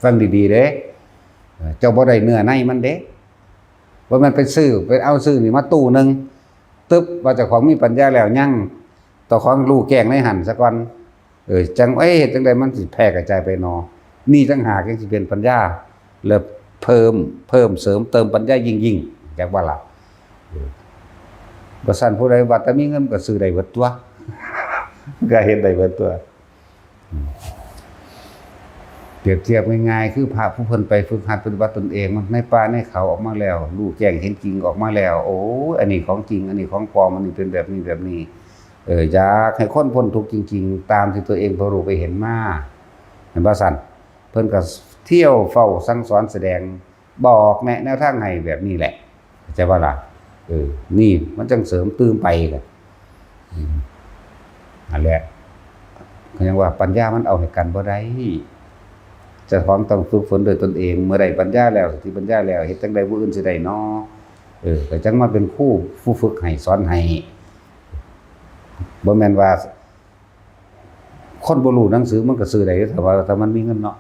ฟังดีๆเด้เจ้าบ่ได้เนื้อในมันเด้ว่ามันไปซื้อไปเอาซื้อนี่มาตู้นึงตึ๊บว่าเจ้าของมีปัญญาแล้วยังต่อของรู้แกงในหั่นซะก่อนจังเฮ็ดจังได๋มันสิแพร่กระจายไปนอนี่จังหากจังสิเป็นปัญญาแล้วเพิ่มเสริมเติมปัญญายิ่งๆจักว่าล่ะบ่ซั่นผู้ใดว่าแต่มีเงินก็ซื้อได้เบิดตัวก็เฮ็ดได้เบิดตัวเปรียบเทียบง่ายๆคือพระผู้เพิ่นไปฝึกหัดปฏิบัติตนเองมันในป่าในเขาออกมาแล้วรู้แจ้งเห็นจริงออกมาแล้วโอ้อันนี้ของจริงอันนี้ของปลอมอันนี้เป็นแบบนี้อยากให้คนพ้นทุกข์จริงๆตามที่ตัวเองพอรู้ไปเห็นมาเห็นบ่ซั่นเพิ่นก็เที่ยวเฝ้าสั่งสอนแสดงบอกแนะแนวทางให้แบบนี้แหละเข้าใจบ่ล่ะนี่มันจังเสริมตื้มไปกันนั่นแหละก็ยังว่าปัญญามันเอาให้กันบ่ได้เจ้าของต้องฝึกฝนโดยตนเองเมื่อใดปัญญาแล้วสติปัญญาแล้วเฮ็ดจังได๋ผู้อื่นสิได้น้อก็จังมาเป็นครูผู้ฝึกให้สอนให้บ่แม่นว่าคนบ่รู้หนังสือมันก็ซื้อได้ถ้ามันมีเงินเนาะ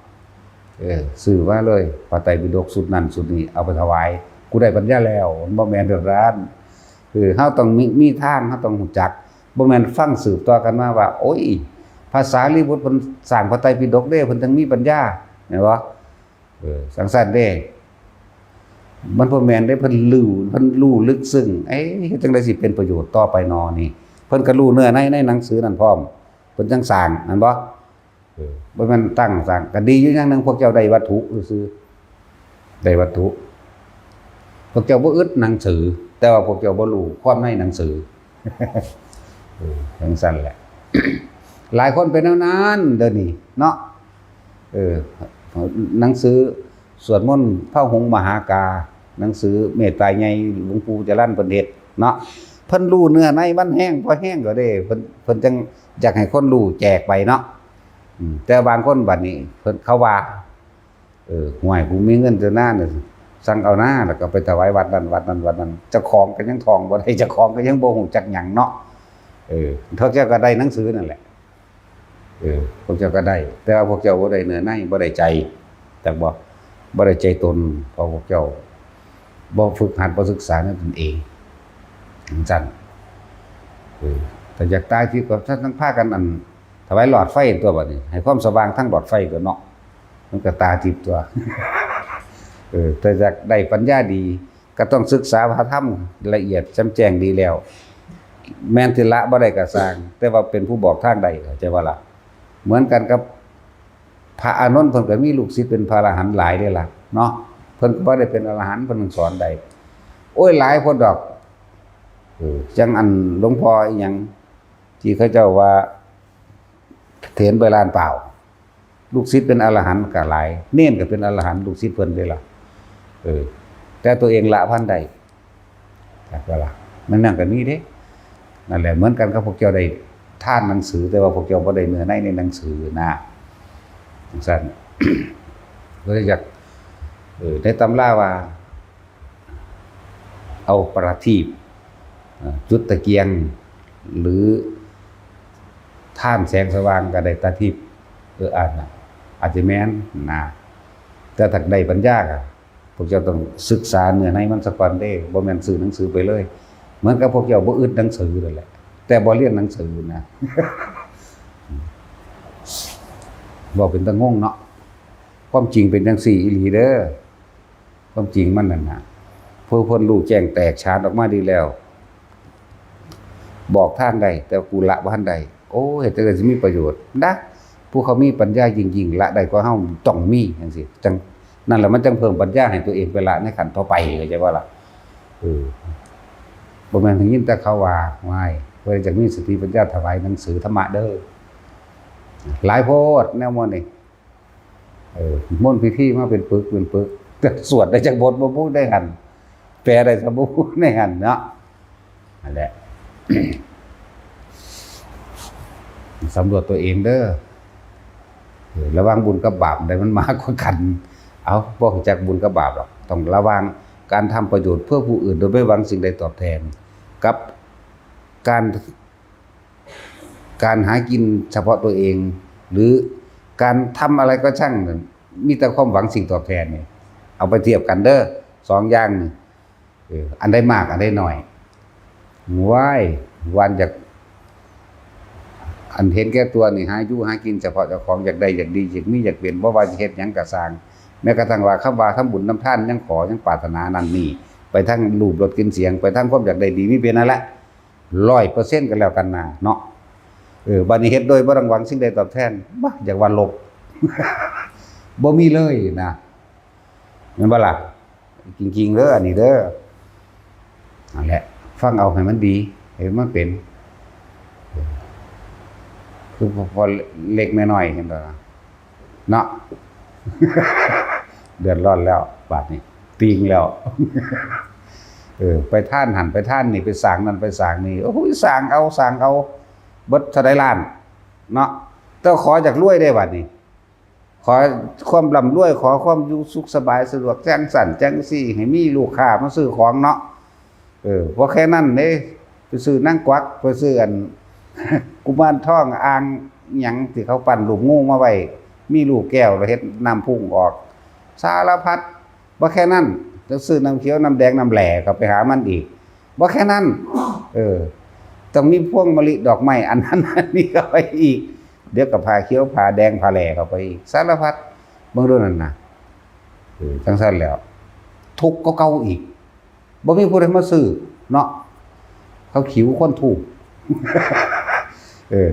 ซื้อมาเลยพระไตรปิฎกสุดนั้นสุดนี้เอาไปถวายกูได้ปัญญาแล้วบ่แม่นเดือดร้อนเฮาต้องมีทางเฮาต้องรู้จักบ่แม่นฟังสืบต่อกันมาว่าโอ้ยภาษาลีบุตรเพิ่นสร้างพระไตรปิฎกเด้เพิ่นจึงมีปัญญาแม่นบ่สังสรรค์เด้มันบ่แม่นได้เพิ่นรู้ลึกซึ้งเฮ็ดจังได๋สิเป็นประโยชน์ต่อไปนอนี่เพิ่นก็รู้เนื้อในหนังสือนั่นพร้อมเพิ่นจังสร้างแม่นบ่บ่แม่นตั้งสร้างก็ดีอยู่อย่างนึงพวกเจ้าได้วัตถุซื่อได้วัตถุพวกเจ้าบ่อึดหนังสือแต่ว่าพวกเจ้าบ่รู้ความในหนังสือจังซั่นแหละหลายคนเป็นแนวนั้นเดี๋ยวนี้เนาะหนังสือสวดมนต์พระหงส์มหากาหนังสือเมตตาใหญ่หลวงปู่จรัญเพิ่นเฮ็ดเนาะเพิ่นรู้เนื้อในมันแห้งพอแห้งก็ได้เพิ่นจังอยากให้คนรู้แจกไปเนาะแต่บางคนบัดนี้เพิ่นเขาว่าห่วยกูมีเงินเท่านั้นน่ะสั่งเอาหน้าแล้วก็ไปถวายวัดนั้นเจ้าของก็ยังทองบ่ได้เจ้าของก็ยังบ่ฮู้จักหยังเนาะเขาเจ้าก็ได้หนังสือนั่นแหละพวกเจ้าก็ได้แต่ว่าพวกเจ้าบ่ได้เนื้อในบ่ได้ใจแต่บ่ได้ใจตนเพราะพวกเจ้าบ่ฝึกหัดบ่ศึกษาในตนเองจังแต่อยากตายที่ก็ทั้งพากันอันถวายหลอดไฟตัวบัดนี้ให้ความสว่างทั้งหลอดไฟตัวเนาะมันก็ตาทิพย์ตัวแต่อยากได้ปัญญาดีก็ต้องศึกษาพระธรรมละเอียดแจ่มแจ้งดีแล้วแม้นสิละบ่ได้ก็สร้างแต่ว่าเป็นผู้บอกทางใดเข้าใจว่าล่ะเหมือนกันกับพระอานนท์เพิ่นก็มีลูกศิษย์เป็นพระอรหันต์หลายเด้ล่ะเนาะเพิ่นก็บ่ได้เป็นอรหันต์เพิ่นสอนได้โอ้ยหลายคนดอกจังอันหลวงพ่ออีหยังที่เขาเจ้าว่าเถรโบราณเปล่าลูกศิษย์เป็นอรหันต์ก็หลายเน้นก็เป็นอรหันต์ลูกศิษย์เพิ่นเด้ล่ะแต่ตัวเองละพันใดจักว่าล่ะมันนั่นก็มีเด้นั่นแหละเหมือนกันกับพวกเจ้าได้ท่านหนังสือแต่ว่าพวกเจ้าบ่ได้เนื้อในหนังสือนะจังซั่น ก็เลยอยากในตำราว่าเอาประทีปจุดตะเกียงหรือท่านแสงสว่างก็ได้ตาทิพย์อาจจะแม่นนะแต่ถ้าได้ปัญญาก็พวกเจ้าต้องศึกษาเนื้อในมันซะก่อนเด้บ่แม่นซื้อหนังสือไปเลยเหมือนกับพวกเจ้าบ่อึดหนังสือนั่นแหละแต่บ่เรียนหนังสือนะบ่เป็นตะงงเนาะความจริงเป็นจังซี่อีหลีเด้อความจริงมันนั่นน่ะผู้เพิ่นรู้แจ้งแตกฉานออกมาดีแล้วบอกทางใดแต่กูละบ่ทันใดโอ้เฮ็ดจังได๋สิมีประโยชน์นะผู้เขามีปัญญายิ่งๆละได้กว่าเฮาต้องมีจังซี่จังนั่นแหละมันจังเพิ่มปัญญาให้ตัวเองไปละในขั้นต่อไปเข้าใจว่าล่ะบ่แม่นได้ยินแต่เขาว่าว้ายเพิ่นจะมีสติปัญญาถวายหนังสือธรรมะเด้อหลายโพดแนวมนต์นี่มนต์พิธีมาเป็นปึกแต่สวดได้จักบทบ่พูดได้หั่นแปลได้ซะบ่พูดได้หั่นเนาะนั่นแหละ สำรวจตัวเองเด้อ ระหว่างบุญกับบาปใดมันมากกว่ากันเอาบ่รู้จักบุญกับบาปหรอกต้องระวังการทำประโยชน์เพื่อผู้อื่นโดยไม่หวังสิ่งใดตอบแทนกับการหากินเฉพาะตัวเองหรือการทำอะไรก็ช่างมีแต่ความหวังสิ่งตอบแทนนี่เอาไปเทียบกันเด้อสองอย่างนี่อันใดมากอันใดน้อยว้ายวันจากอันเห็นแก่ตัวนี่หาอยู่หากินเฉพาะเจ้าของอยากได้อยากดีอยากมีอยากเปลี่ยนบ่ว่าสิเฮ็ดหยังก็สร้างแม้กระทั่งว่าคำว่าทำบุญทำทานยังขอยังปรารถนานั่นนี่ไปทั้งรูปรสกลิ่นเสียงไปทั้งความอยากได้ดีมีเป็นนั่นแหละ 100% กันแล้วกันนะเนาะบัดนี้เฮ็ดโดยบ่ต้องหวังสิ่งใดตอบแทนบ่อยากว่าลบ บ่มีเลยนะแม่นบ่ล่ะจริงๆเด้ออันนี้เด้อนั่นแหละฟังเอาให้มันดีให้มันเป็นคือพอเล็กน้อยๆเห็นบ่ล่ะเนาะ เดือดร้อนแล้วบาดนี้ติงแล้ว ไปท่านหันไปท่านนี่ไปสร้างนั่นไปสร้างนี่โอ้ยสร้างเอาเบิดเท่าใดล้านเนาะต้องขอจากรวยได้บัดนี้ขอความร่ำรวยขอความอยู่สุขสบายสะดวกแจ้งสั่นแจ้งซี่ให้มีลูกค้ามาซื้อของเนาะบ่แค่นั้นเด้ไปซื้อนั่งกวักไปซื้ออัน กุมารทองอ่างหยังที่เขาปั้นรูปงูมาไว้มีลูกแก้วแล้วเฮ็ดน้ำพุ่งออกสารพัดบ่แค่นั้นจะซื้อน้ำเขียวน้ำแดงน้ำแหล่ก็ไปหามันอีกบ่แค่นั้นต้องมีพวงมะลิดอกไม้อันนั้นอันนี้ก็ไปอีกเดี๋ยวก็พาเขียวพาแดงพาแหล่เข้าไปอีกสารพัดเบิ่งดูนั่นน่ะจังซั่นแล้วทุกข์ก็เก่าอีกบ่มีผู้ใดมาซื้อเนาะเขาขิวคนถูก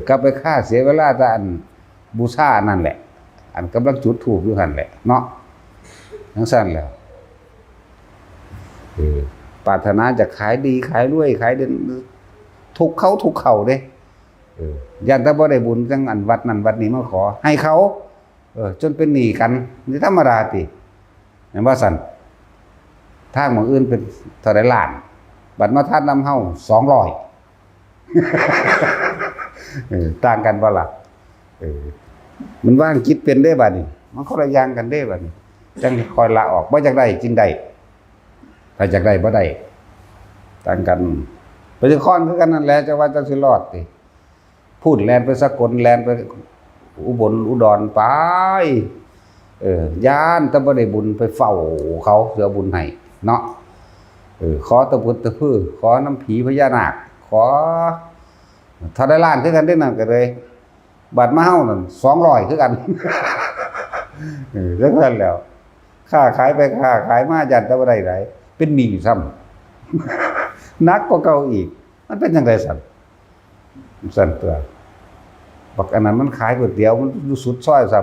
กลับไปค่าเสียเวลาแต่อันบูชานั่นแหละอันกำลังจุดธูปอยู่หั่นแหละเนาะจังซั่นแล้วปรารถนาจะขายดีขายรวยขายเด่นทุกเขาเด้ยันถ้าบ่ได้บุญจังอันวัดนั้นวัดนี้มาขอให้เขาจนเป็นหนี้กันนี่ธรรมดาติแม่นบ่ซั่นทางหม้องอื่นเป็นเท่าใดล้านบัดมาทานนำเฮา200 ต่างกันบ่ล่ะมันว่างคิดเป็นได้บัดนี้มันคนละอย่างกันเด้บัดนี้จังคอยละออกบ่จักได้จริงได้ถ้าจักได้บ่ได้ต่างกันไปสิค้อนคือกันนั่นแหละจะว่าจังสิรอดติพูดแล่นไปสกลแล่นไปอุบลอุดรไปย่านแต่บ่ได้บุญไปเฝ้าเขาเสือบุญให้เนาะขอตะพุตตะพื้อขอน้ำผีพญานาคขอถ้าได้ล้านคือกันได้นั่นก็เลยบัตรมาเฮานั่น200คือกันจังซั่นแล้วค้าขายไปค้าขายมายันแต่บ่ได้หลายเป็นหนี้ซ้ำหนักกว่าเก่าอีกมันเป็นจังได๋สั่นตัวบักอันนั้นมันขายก๋วยเตี๋ยวมันอยู่สุดซอยซ้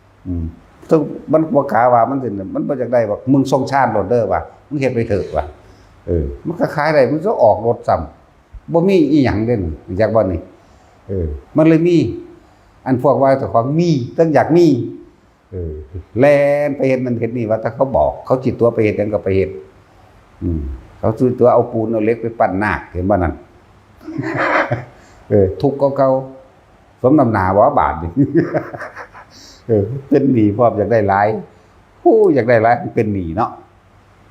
ำซึ่งมันบ่กล้าว่ามันสิมันบ่อยากได้บักมึงส่งชาติโลดเด้อว่ามึงเฮ็ดไปเถอะว่ามันก็ขายได้มันก็ออกรถซ้ำบ่มีอีหยังเด่นอยากบ่นี่มันเลยมีอันพวกว่าเจ้าของมีต้องอยากมีแล่นไปเฮ็ดนั่นเฮ็ดนี่ว่าถ้าเขาบอกเขาจิตตัวไปเฮ็ดหยังก็ไปเฮ็ดเขาซื้อตัวเอาปูนเอาเหล็กไปปั้นนาคเห็นบ่นั่น ทุกข์เก่าๆสมน้ำหน้าบ่บาดนี่ เป็นหนี้พร้อมอยากได้หลายผู้อยากได้หลายเป็นหนี้เนาะ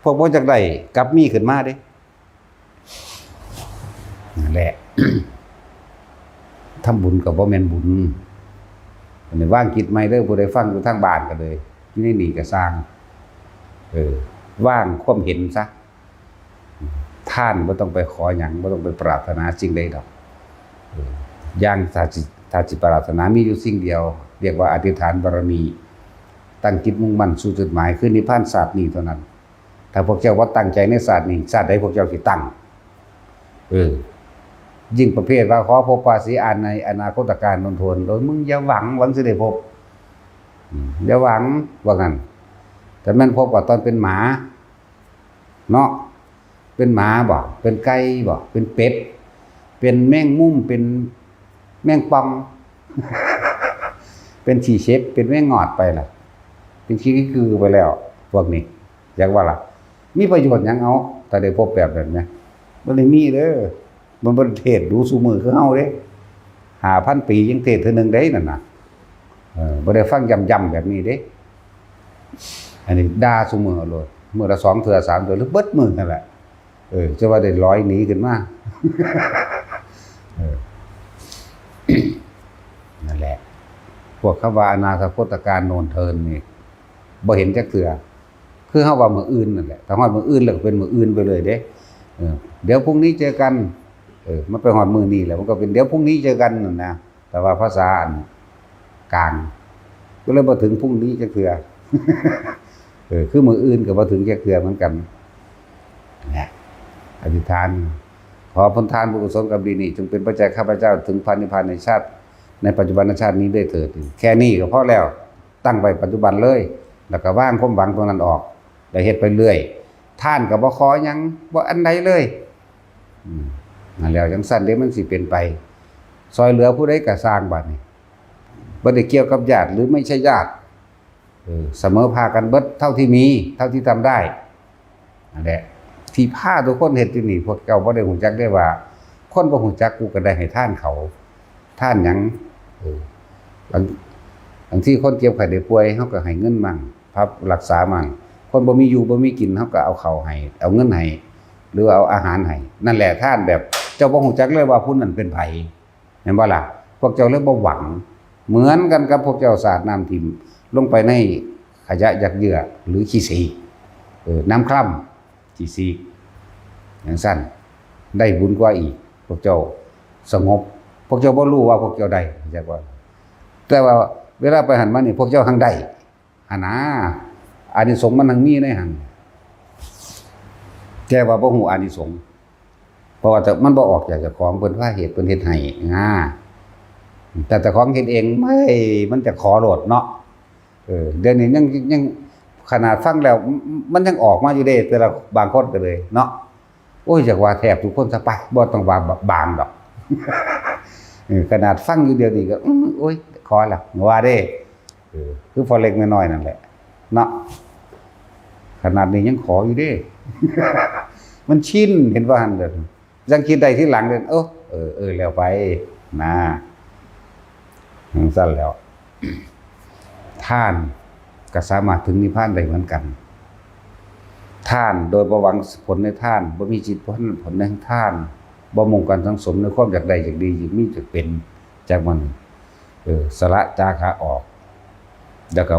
พวกบ่อยากได้กลับมีขึ้นมาเด้นั่นแหละ ทำบุญก็บ่แม่นบุญอันนี้ว่างคิดใหม่เด้อผู้ใดฟังอยู่ทางบ้านก็เลยอยู่ในนี่ก็สร้างว่างความเห็นซะท่านบ่ต้องไปขอหยังบ่ต้องไปปรารถนาสิ่งใดดอกอย่างถ้าสิปรารถนามีอยู่สิ่งเดียวเรียกว่าอธิษฐานบารมีตั้งจิตมุ่งมั่นสู่จุดหมายคือนิพพานศาสตร์นี้เท่านั้นถ้าพวกเจ้าว่าตั้งใจในศาสตร์นี้ศาสตร์ใดพวกเจ้าสิตั้งยิ่งประเภทว่าขอพบภาษีอ่านในอนาคตการนนทนโดยมึงอย่าหวังสิได้พบอย่าหวังว่างั้นแต่แม่นพบว่าตอนเป็นหมาเนาะเป็นหมาบ่เป็นไก่บ่เป็นเป็ดเป็นแมงมุมเป็นแมงป่อง เป็นฉี่เชฟเป็นแมงงอดไปล่ะเป็นขี้คือไปแล้วพวกนี้อยากว่าล่ะมีประโยชน์หยังเอาถ้าได้พบแบบนั้นนะบ่ได้มีเด้อมันบ่เทศดูซุมื้อคือเฮาเด้5,000 ปียังเทศเทื่อนึงได้นั่นน่ะ บ่ได้ฟังย่ำๆแบบนี้เด้อันนี้ด่าซุมื้อโลดมื้อละ2เทื่อ3เทื่อหรือเบิดมื้อนั่นแหละจะว่าได้ร้อยหนีขึ้นมา นั่นแหละพวกคำว่าอนาคตการโนนเทินนี่บ่เห็นจักเทื่อคือเฮาว่ามื้ออื่นนั่นแหละถ้าฮอดมื้ออื่นแล้วก็เป็นมื้ออื่นไปเลยเด้เดี๋ยวพรุ่งนี้เจอกันมันไปฮอดมื้อนี้แล้วมันก็เป็นเดี๋ยวพรุ่งนี้เจอกันนั่นนะแต่ว่าภาษาอันกลางก็เลยบ่ถึงพรุ่งนี้จักเทื่อ คือมื้ออื่นก็บ่ถึงจักเทื่อเหมือนกันนะอธิษฐานขอผลทานบุญกุศลกรรมดีนี้จงเป็นปัจจัยข้าพเจ้าถึงพระนิพพานในชาติในปัจจุบันชาตินี้ด้วยเถิดแค่นี้ก็พอแล้วตั้งไว้ปัจจุบันเลยแล้วก็วางความหวังตรงนั้นออกแล้วเฮ็ดไปเรื่อยท่านก็บ่ขอหยังบ่อันใดเลยนั่นแล้วจังซั่นเด้มันสิเป็นไปซอยเหลือผู้ใดก็สร้างบัดนี้บ่ได้เกี่ยวกับญาติหรือไม่ใช่ญาติเสมอภาคกันเบิดเท่าที่มีเท่าที่ทำได้นั่นแหละที่พาทุกคนเฮ็ดอยู่นี่พวกเจ้าบ่ได้ฮู้จักได้ว่าคนบ่ฮู้จักกูก็ได้ให้ท่านเขาท่านหยังบางทีคนเจ็บไข้ได้ป่วยเฮาก็ให้เงินมั่งพับรักษามั่งคนบ่มีอยู่บ่มีกินเฮาก็เอาข้าวให้เอาเงินให้หรือเอาอาหารให้นั่นแหละท่านแบบเจ้าบ่ฮู้จักเลยว่าผู้นั้นเป็นไผแม่นบ่ล่ะพวกเจ้าเลยบ่หวังเหมือนกันกับพวกเจ้าสาดน้ำทิ่มลงไปในขยะยักเยือหรือขี้สีน้ำคร่ำขี้สีอย่างสั้นได้บุญกว่าอีกพวกเจ้าสงบพวกเจ้าบ่รู้ว่าพวกเจ้าได้จักว่าแต่ว่าเวลาไปหันมานี่พวกเจ้าหังได้หั่นนะอานิสงส์มันหังมีในหังแกว่าบ่ฮู้อานิสงส์เพราะว่ามันบ่ออกจากเจ้าของเพิ่นว่าเหตุเพิ่นเฮ็ดให้แต่เจ้าของเฮ็ดเองไม่มันจะขอโลดเนาะเดี๋ยวนี้ยังขนาดฟังแล้วมันยังออกมาอยู่เด้แต่ละบางคนก็เลยเนาะโอ้ยจากว่าแทบทุกคนซะไปบ่ต้องว่าบางดอก ขนาดฟังอยู่เดียวนี้ก็โอ้ยขอละว่าเด้คือพอเล็กน้อยนั่นแหละเนาะขนาดนี้ยังขออยู่เด้ มันชินเห็นว่าหั่นเด้อยังคิดได้ที่หลังเด้อแล้วไปนะสั่นแล้วท่านก็สามารถถึงนิพพานได้เหมือนกันท่านโดยบ่หวังผลในท่านบ่มีจิตผลในท่านบ่มุ่งการสังสมในความอยากได้อยากดีอยากมีอยากเป็นจากมันสละจาคะออกแล้วก็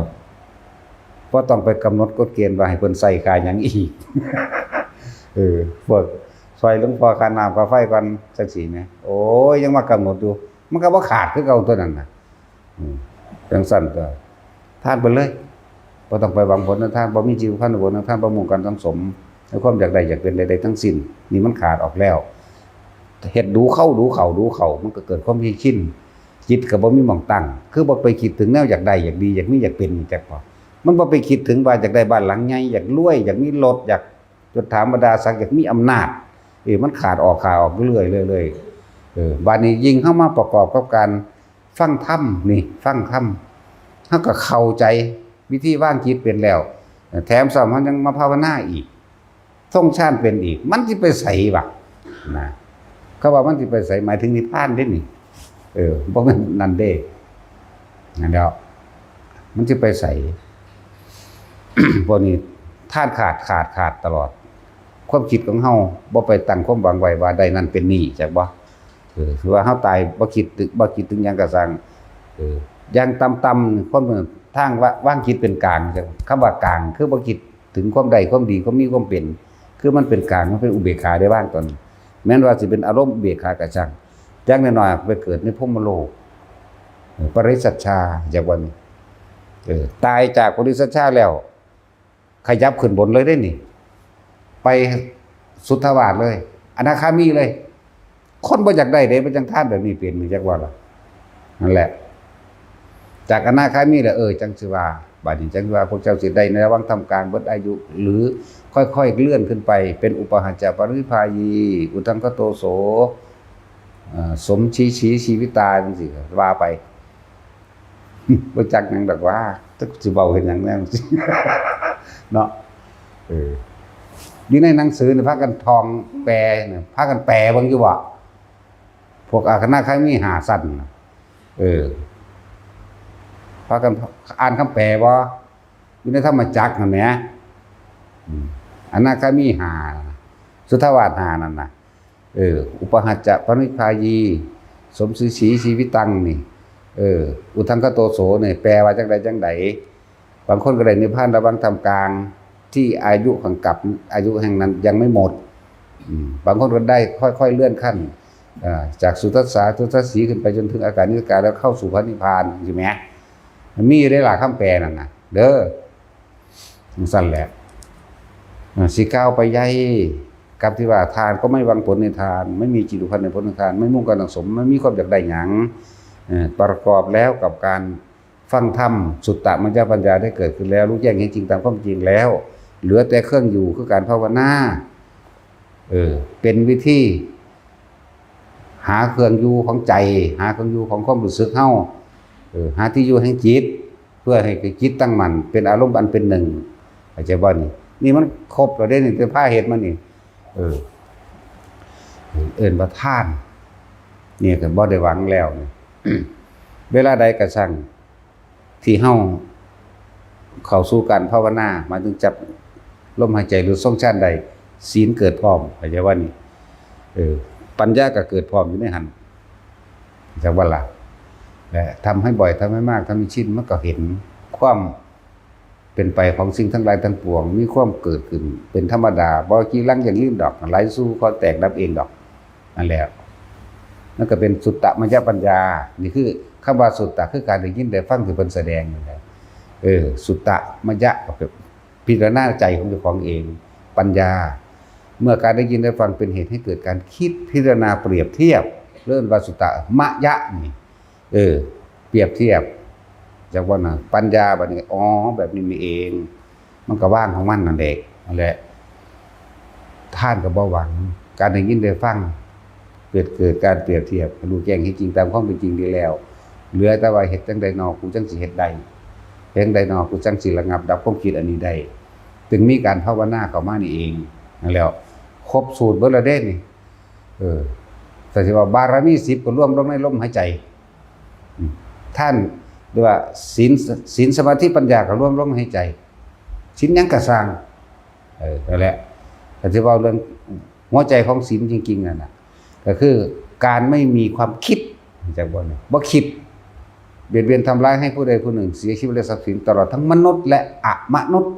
บ่ต้องไปกำหนดกฎเกณฑ์ว่าให้เพิ่นใส่ค่าหยังอีก พวกซอยหลวงพ่อค่าน้ำค่าไฟก่อนจังซี่แหมโอ้ยยังมากำหนดอยู่มันก็บ่ขาดคือเก่าตัวนั้นน่ะจังซั่นก็ท่านไปเลยบ่ต้องไปหวังผลในทางบ่มีจิตพันธุ์ผลในทางบ่มุ่งการสังสมในความอยากได้อยากเป็นใดๆทั้งสิ้นนี่มันขาดออกแล้วเฮ็ดดูเข้ามันก็เกิดความชินจิตก็บ่มีหม่องตั้งคือบ่ไปคิดถึงแนวอยากได้อยากดีอยากมีอยากเป็นจักพอมันบ่ไปคิดถึงว่าอยากได้บ้านหลังใหญ่อยากรวยอยากมีรถอยากยศถาบรรดาศักดิ์อยากมีอำนาจมันขาดออกเรื่อยๆบัดนี้ยิ่งเข้ามาประกอบกับการฟังธรรมนี่ฟังธรรมเฮาก็เข้าใจวิธีว่างจิตเป็นแล้วแถมซ้ำมันยังมาภาวนาอีกท่องชาติเป็นอีกมันสิไปไสวะนะเขาว่ามันสิไปไสหมายถึงนิพพานเด้นี่บ่แม่นนั่นเด้นั่นแล้วมันสิไปไส พวกนี้ธาตุขาดตลอดความคิดของเฮาบ่ไปตั้งความหวังไว้ว่าได้นั่นเป็นนี่จักบ่คือว่าเฮาตายบ่คิดถึงหยังก็สร้างอย่างต่ำๆความทางว่างคิดเป็นกลางจังคำว่ากลางคือบ่คิดถึงความใดความดีความมีความเป็นคือมันเป็นกลางมันเป็นอุเบกขาได้บ้างตอนแม้นว่าสิเป็นอารมณ์อุเบกขาก็ช่างจังน้อยๆไปเกิดในพรหมโลกปริสัชชาจากวันตายจากปริสัชชาแล้วขยับขึ้นบนเลยได้นี่ไปสุทธาวาสเลยอนาคามีเลยคนบ่อยากได้เด้มันจังท่านแบบนี้เป็นจักว่าล่ะนั่นแหละจากอนาคามีแหละจังสิว่าบัดนี้จังว่าพวกเจ้าสิได้ในระหว่างทำกลางเบิดอายุหรือค่อยๆเลื่อนขึ้นไปเป็นอุปหัจจะปริภายีอุทังคโตโสสมชีวิตาจังซี่ว่าไปบ่จักหยังดอกว่าจักสิเว้าเฮ็ดหยังแน่สิเนาะอยู่ในหนังสือนี่พากันท่องแปลเนี่ยพากันแปลเบิ่งอยู่บ่พวกอาคณะใครมี5สั้น พากันอ่านคำแปลบ่อยู่ในธรรมจักรนั่นแหละอนาคามีหาสุทธาวาสหานั่นน่ะอุปหัจจะปริภายีสมสีสีชีวิตังนี่อุทังคโตโสนี่แปลว่าจังใดจังใดบางคนก็ได้นิพพานระวังธรรมกลางที่อายุของกับอายุแห่งนั้นยังไม่หมดบางคนก็ได้ค่อยๆเลื่อนขั้นจากสุทัสสาสุทัสสีขึ้นไปจนถึงอาการนิสการแล้วเข้าสู่พระนิพพานใช่ไหมมีได้หลายคำแปลนั่นนะเด้อสั้นแหละสีก้าวไปใหญ่กับที่ว่าทานก็ไม่หวังผลในทานไม่มีจิตอุพันธ์ในผลในทานไม่มุ่งการสังสมไม่มีความอยากได้หยังประกอบแล้วกับการฟังธรรมสุตตะมัญญปัญญาได้เกิดขึ้นแล้วรู้แจ้งเห็นจริงตามความจริงแล้วเหลือแต่เครื่องอยู่คือการภาวนาเป็นวิธีหาเครื่องอยู่ของใจหาเครื่องอยู่ของความรู้สึกเฮาหาที่อยู่แห่งจิตเพื่อให้จิตตั้งมั่นเป็นอารมณ์อันเป็นหนึ่งเข้าใจบ่นี่มันครบแล้วเด้นี่เป็นผ้าเหตุมันนี่ว่าท่านนี่ก็บ่ได้หวังแล้วนี่ เวลาใดก็ช่างที่เฮาเข้าสู่การภาวนามาถึงจับลมหายใจหรือทรงฌานใดศีลเกิดพร้อมเข้าใจว่านี่ปัญญาก็เกิดพร้อมอยู่ในหันจักว่าล่ะและทำให้บ่อยทำให้มากทำให้ชินมันก็เห็นความเป็นไปของสิ่งทั้งหลายทั้งปวงมีความเกิดขึ้นเป็นธรรมดาบ่กี่ลังอย่างลืมดอกไหลสู่คอแตกดับเองดอกนั่นแหละนั่นก็เป็นสุตตะมัญญปัญญานี่คือคำว่าสุตตะคือการได้ยินได้ฟังที่เพิ่นแสดงนั่นแหละสุตตะมัญญะก็คือพิจารณาใจของเจ้าของเองปัญญาเมื่อการได้ยินได้ฟังเป็นเหตุให้เกิดการคิดพิจารณาเปรียบเทียบเรื่องว่าสุตตะมะยะนี่เปรียบเทียบจากว่าน่ะปัญญาแบบนี้แบบนี้มีเองมันก็ว่างของมันนั่นเองนั่นแหละท่านก็บ่หวังการได้ยินได้ฟังเกิดการเปรียบเทียบรู้แจ้งให้จริงตามความเป็นจริงดีแล้วเหลือแต่ว่าเฮ็ดจังใดนอกูจังสิเฮ็ดได้เฮ็ดใดนอกูจังสิระงับดับความคิดอันนี้ได้ถึงมีการภาวนาเข้ามานี่เองนั่นแล้วครบสูตรเบิดแล้วเด้นี่แต่ที่ว่าบารมี10ก็รวมลงในลมหายใจท่านหรือว่าศีลสมาธิปัญญาก็รวมลมหายใจศีลหยังก็สร้างนั่นแหละแต่ที่ว่าเรื่องหัวใจของศีลจริงๆนั่นน่ะก็คือการไม่มีความคิดจากบ่คิดเบียดเบียนทำร้ายให้ผู้ใดผู้หนึ่งเสียชีวิตและทรัพย์สินตลอดทั้งมนุษย์และอมนุษย์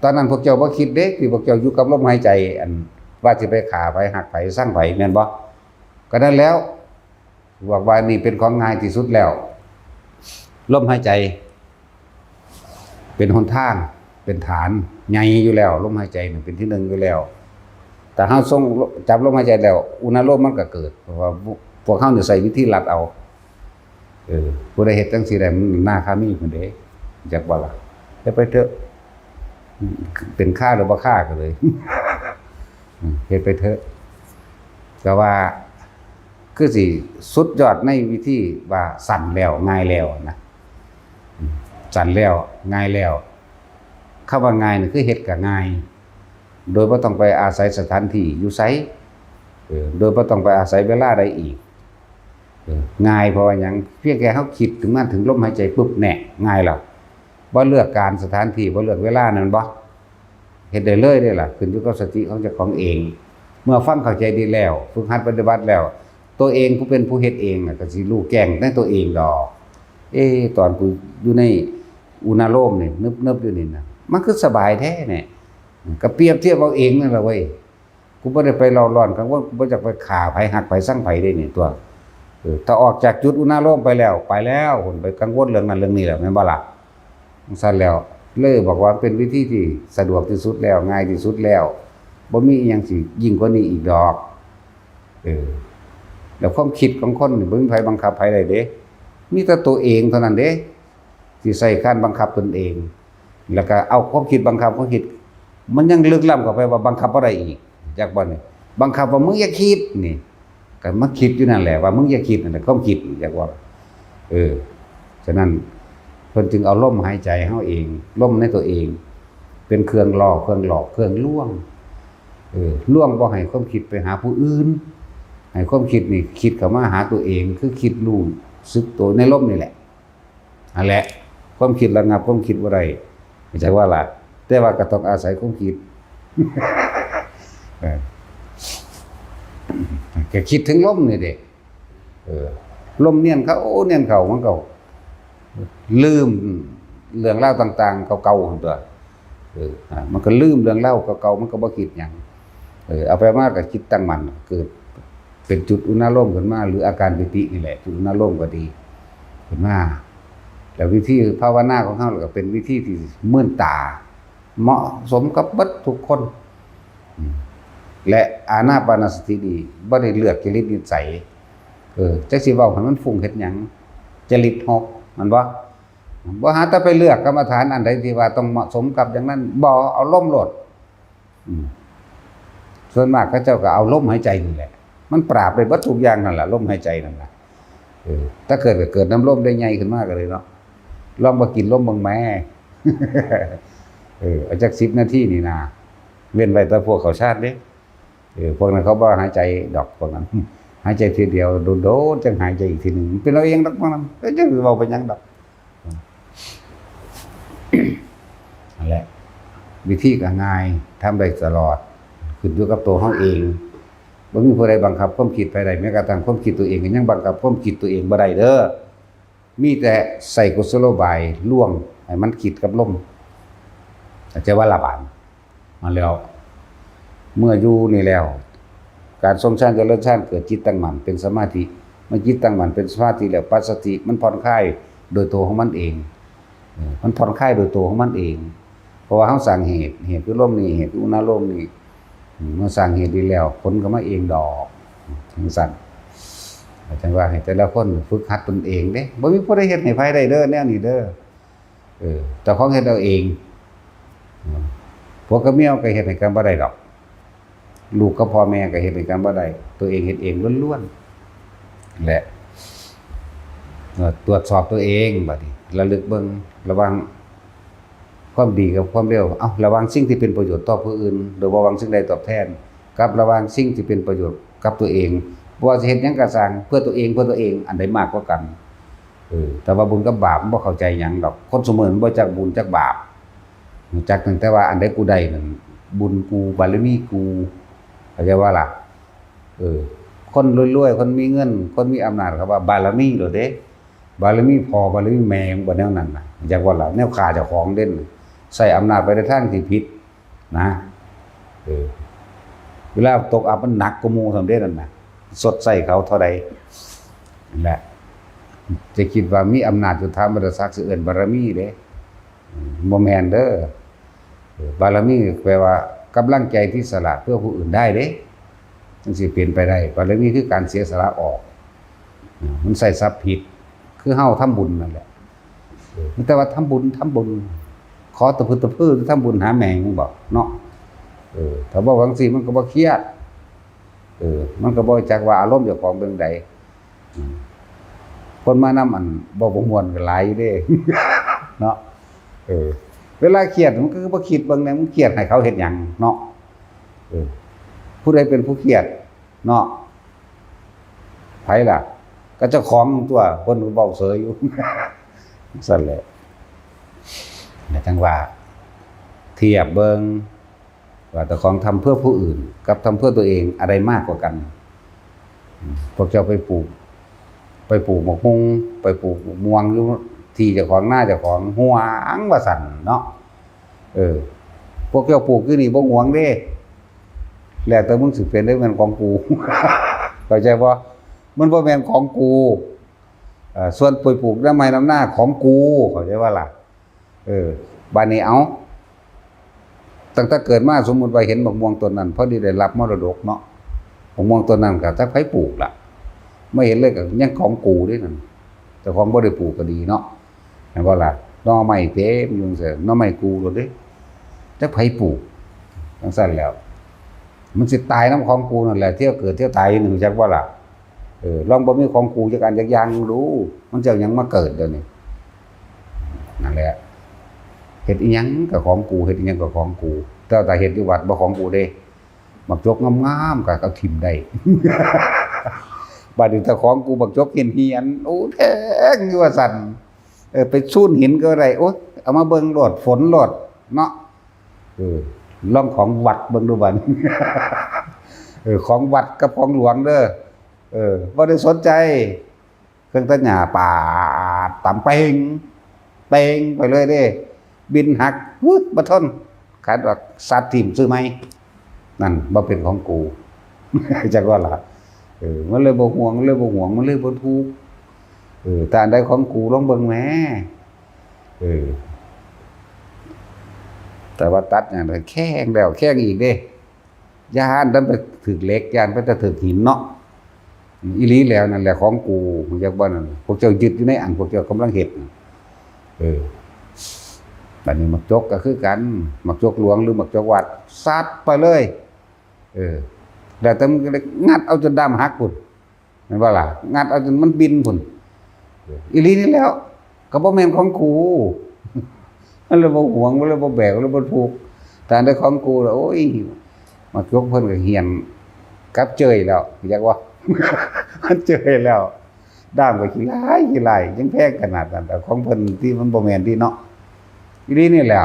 ตอนนั้นพวกเจ้าบ่คิดเด้ที่พวกเจ้าอยู่กับลมหายใจอันว่าสิไปฆ่าไผหักไผสร้างไผแม่นบ่ก็นั้นแล้วบอกว่านี่เป็นของง่ายที่สุดแล้วลมหายใจเป็นหนทางเป็นฐานใหญ่อยู่แล้วลมหายใจนี่เป็นที่หนึ่งอยู่แล้วแต่เฮาทรงจับลมหายใจแล้วอุณหโลมมันก็เกิดเพราะว่าพวกเฮานี่ใส่วิธีลัดเอาผู้ใดเฮ็ดจังซี่ได้มันหน้าคามีพุ่นเด้จักว่าล่ะไปเถอะเป็นค่าหรือบ่ค่าก็เลยเฮ็ดไปเถอะแต่ว่าคือสิสุดยอดในวิธีว่าสั่นแล้วง่ายแล้วนะสั่นแล้วง่ายแล้วคำว่าง่ายนี่คือเฮ็ดก็ง่ายโดยบ่ต้องไปอาศัยสถานที่อยู่ไสโดยบ่ต้องไปอาศัยเวลาใดอีกง่ายเพราะว่าหยังเพียงแค่เฮาคิดถึงมันถึงลมหายใจปุ๊บแน่ง่ายแล้วบ่เลือกการสถานที่บ่เลือกเวลานั่นบ่เฮ็ดได้เลยได้ล่ะขึ้นอยู่กับสติของเจ้าของเองเมื่อฟังเข้าใจดีแล้วฝึกหัดปฏิบัติแล้วตัวเองผู้เป็นผู้เฮ็ดเองก็สิรู้แจ้งในตัวเองดอกตอนกูอยู่ในอุณโลมนี่นึบๆอยู่นี่นะมันคือสบายแท้เนี่ยก็เปรียบเทียบเอาเองนั่นแหละเว้ยกูบ่ได้ไปเล่าร้อนกังวลกูบ่จักไปฆ่าไผหักไผสั่งไผได้นี่ตัวถ้าออกจากจุดอุณโลมไปแล้วคนไปกังวลเรื่องนั้นเรื่องนี้แล้วแม่นบ่ล่ะซั่นแล้วเลยบอกว่าเป็นวิธีที่สะดวกที่สุดแล้วง่ายที่สุดแล้วบ่มีอีหยังสิยิ่งกว่านี้อีกดอกแล้วความคิดของคนนี่บ่มีไผบังคับไผได้เด้มีแต่ตัวเองเท่านั้นเด้ที่ใช้การบังคับตนเองแล้วก็เอาความคิดบังคับความคิดมันยังลึกล้ำเข้าไปว่าบังคับบ่ได้อีกจักบ่นี่บังคับว่ามึงอย่าคิดนี่ก็มาคิดอยู่นั่นแหละว่ามึงอย่าคิดนั่นแหละความคิดจักว่าฉะนั้นเพิ่นจึงเอาลมหายใจเฮาเองลมในตัวเองเป็นเครื่องล่อเครื่องหลอกเครื่องลวงล่วงบ่ให้ความคิดไปหาผู้อื่นให้ความคิดนี่คิดเข้ามาหาตัวเองคือคิดรู้สึกตัวในลมนี่แหละ นั่นแหละความคิดระงับความคิดบ่ได้ไม่ใช่ว่าล่ะแต่ว่าก็ต้องอาศัยความคิดก็คิดถึงลมนี่เด้ลมเนียนเขาเนียนเขามันก็ลืมเรื่องเล่าต่างๆเก่าๆของตัวมันก็ลืมเรื่องเล่าเก่าๆมันก็บ่คิดหยังเอาไปมากก็คิดตั้งมั่นเกิดเป็นจุดอุณาโลมขึ้นมาหรืออาการปิตินี่แหละจุดอุณาโลมก็ดีขึ้นมาแล้ววิธีภาวนาของเขาก็เป็นวิธีที่มื่นตาเหมาะสมกับเบิดทุกคนและอานาปานสติดีบ่ได้เลือกจริตนิสัยจักสิเว้าให้มันฟุ้งเฮ็ดหยังจริตหกมันบ่หาแต่ไปเลือกกรรมฐานอันใดที่ว่าต้องเหมาะสมกับอย่างนั้นบ่เอาลมโลดส่วนมากเขาเจ้าก็เอาลมหายใจนี่แหละมันปราบได้เบิดทุกอย่างนั่นแหละลมหายใจนั่นแหละถ้าเกิดน้ำลมได้ใหญ่ขึ้นมากก็เลยเนาะลองมากินลมบางแม่เอาจัก10 นาทีนี่นะเว้นไว้แต่พวกเขาชาติเด้พวกนั้นเขาบ่หายใจดอกพวกนั้นหายใจทีเดียวโดนๆจังหายใจอีกทีนึงเป็นเราเองดอกพวกนั้นจังสิเว้าไปหยังดอกนั่นแหละวิธีก็ง่ายทำได้ตลอดขึ้นอยู่กับตัวเฮาเองบ่มีผู้ใดบังคับความคิดไปได้แม้กระทั่งความคิดตัวเองก็ยังบังคับความคิดตัวเองบ่ได้เด้อมีแต่ใส่กุศโลบายล่วงให้มันคิดกับลมอาจจะว่าละบานมาแล้วเมื่ออยู่นี่แล้วการทรงฌานเจริญฌานเกิดจิตตั้งมั่นเป็นสมาธิเมื่อจิตตั้งมั่นเป็นสมาธิแล้วปัสสติมันผ่อนคลายโดยตัวของมันเองมันผ่อนคลายโดยตัวของมันเองเพราะว่าเฮาสร้างเหตุคือลมนี่เหตุคืออุณาโลมนี่เมื่อสร้างเหตุดีแล้วผลก็มาเองดอกจังซั่นจังว่าให้แต่ละคนฝึกหัดตนเองเด้บ่มีผู้ใดเฮ็ดให้ไผได้เด้อแนวนี้เด้อเจ้าของเฮ็ดเอาเองพวกกับเมียก็เฮ็ดให้กันบ่ได้ดอกลูกกับพ่อแม่ก็เฮ็ดให้กันบ่ได้ตัวเองเฮ็ดเองล้วนๆแหละตรวจสอบตัวเองบัดนี้ระลึกเบิ่งระวังความดีกับความเลวระวังสิ่งที่เป็นประโยชน์ต่อผู้อื่นโดยบ่หวังสิ่งใดตอบแทนกับระวังสิ่งที่เป็นประโยชน์กับตัวเองบ่ว่าสิเฮ็ดหยังก็สร้างเพื่อตัวเองอันใดมากกว่ากันแต่ว่าบุญกับบาปมันบ่เข้าใจหยังดอกคนซุมื้อมันบ่จักบุญจักบาปรู้จักตั้งแต่ว่าอันใดกูได้นั่นบุญกูบารมีกูเข้าใจว่าล่ะคนรวยๆคนมีเงินคนมีอำนาจเขาว่าบารมีโดดเด้บารมีพ่อบารมีแม่บ่แนวนั้นน่ะจักว่าล่ะแนวฆ่าเจ้าของเด่นใส่อำนาจไปในทางที่ผิดนะเวลาตกอับมันหนักกว่าหมู่ซั่นเด้นั่นน่ะสดใส่เขาเท่าใดนั่นแหละจะคิดว่ามีอำนาจอยู่ทางบรรดาศักดิ์สิเอิ้นบารมีเด้บ่แม่นเด้อบารมีแปลว่ากำลังใจที่สละเพื่อผู้อื่นได้เด้จังสิเป็นไปได้บารมีคือการเสียสละออกมันใส่ทรัพย์ผิดคือเฮาทำบุญนั่นแหละแต่ว่าทำบุญขอตะพึดตะพื้อทำบุญหาแมงมึงบอกเนาะถ้าบ่จังซี่มันก็บ่เครียดมันก็บ่จักว่าอารมณ์เจ้าของเป็นใดคนมานำอันบ่ม่วนก็หลายอยู่เด้ เนาะเวลาเครียดมันก็บ่คิดเบิ่งแน่มึงเครียดให้เขาเฮ็ดหยังเนาะผู้ใดเป็นผู้เครียดเนาะไผล่ะก็เจ้าของตัวคนเว้าเสยอยู่ ซั่นแหละแต่จังว่าเทียบเบิ่งว่าเจ้าของทำเพื่อผู้อื่นกับทำเพื่อตัวเองอะไรมากกว่ากันพวกเจ้าไปปลูกหมกฮุงไปปลูกม่วงอยู่ที่เจ้าของหน้าเจ้าของหวงว่าสั่นเนาะพวกเจ้าปลูกอยู่นี่บ่หวงเด้แล้วแต่มึงสิเป็นได้แม่นของกู เข้าใจบ่มันบ่แม่นของกูส่วนไปปลูกน้ำไม้น้ำหน้าของกูเข้าใจว่าล่ะบัดนี้เอาตั้งแต่เกิดมาสมมุติว่าเห็นบักม่วงต้นนั้นพอดีได้รับมรดกเนาะบักม่วงต้นนั้นก็จักไผปลูกล่ะไม่เห็นเลยก็ยังของกูเด้นั่นแต่ของบ่ได้ปลูกก็ดีเนาะเห็นบ่ล่ะหน่อไม้เต็มอยู่ซั่นหน่อไม้กูโลดเด้จักไผปลูกจังซั่นแล้วมันสิตายน้ำของกูนั่นแหละเที่ยวเกิดเที่ยวตายอยู่จักว่าล่ะลองบ่มีของกูจักอันจักอย่างดูมันจะหยังมาเกิดเดี๋ยวนี้นั่นแหละเฮ็ดอีหยังก็ของกูเฮ็ดอีหยังก็ของกูแต่เฮ็ดอยู่วัดบ่ของกูเด้บักจกงามๆก็เอาทิ่มได้ บัดนี้ถ้าของกูบักจกเฮียนโอ้แท้งอยู่ว่าซั่น ไปซูนหินก็ได้โอ๊ยเอามาเบิ่งโลดฝนโลดเนาะลองของวัดเบิ่งดูบัด ของวัดกับของหลวงเด้อบ่ได้สนใจเครื่องตัดหญ้าปาดตำเป่งไปเลยเด้บินหักบ่ทนขาดว่าสัตว์ทิ่มซื้อไหมนั่นบ่เป็นของกู จักว่าล่ะมันเลยบ่ห่วงมันเลยบ่ทุกข์แต่อันใดของกูลองเบิ่งแหมแต่ว่าตัดอย่างนั้นแข้งแล้วแข้งอีกเด้ย่านนั้นไปถึกเหล็กย่านไปแต่ถึกหินเนาะอีหลีแล้วนั่นแหละของกูมันจักว่านั่นพวกเจ้ายึดอยู่ในอันพวกเจ้ากำลังเฮ็ดบัดนี้มักจกก็คือกันมักจกหลวงหรือมักจกวัดซัดไปเลยแล้วแต่มันงัดเอาจนดำหักพุ่นแม่นบ่ล่ะงัดเอาจนมันบินพุ่นอีหลีนี่แล้วก็บ่แม่นของกู มันเลยบ่หวงมันเลยบ่แบกมันเลยบ่ถูกแต่อันใดของกูแล้วโอ้ยมักจกเพิ่นก็เฮียนกับเจยแล้วอยากว่า มันเจยแล้วด้ามก็ขี้หลายยังแพงขนาดนั้นแต่ของเพิ่นที่มันบ่แม่นที่เนาะอีหลีนี่แหละ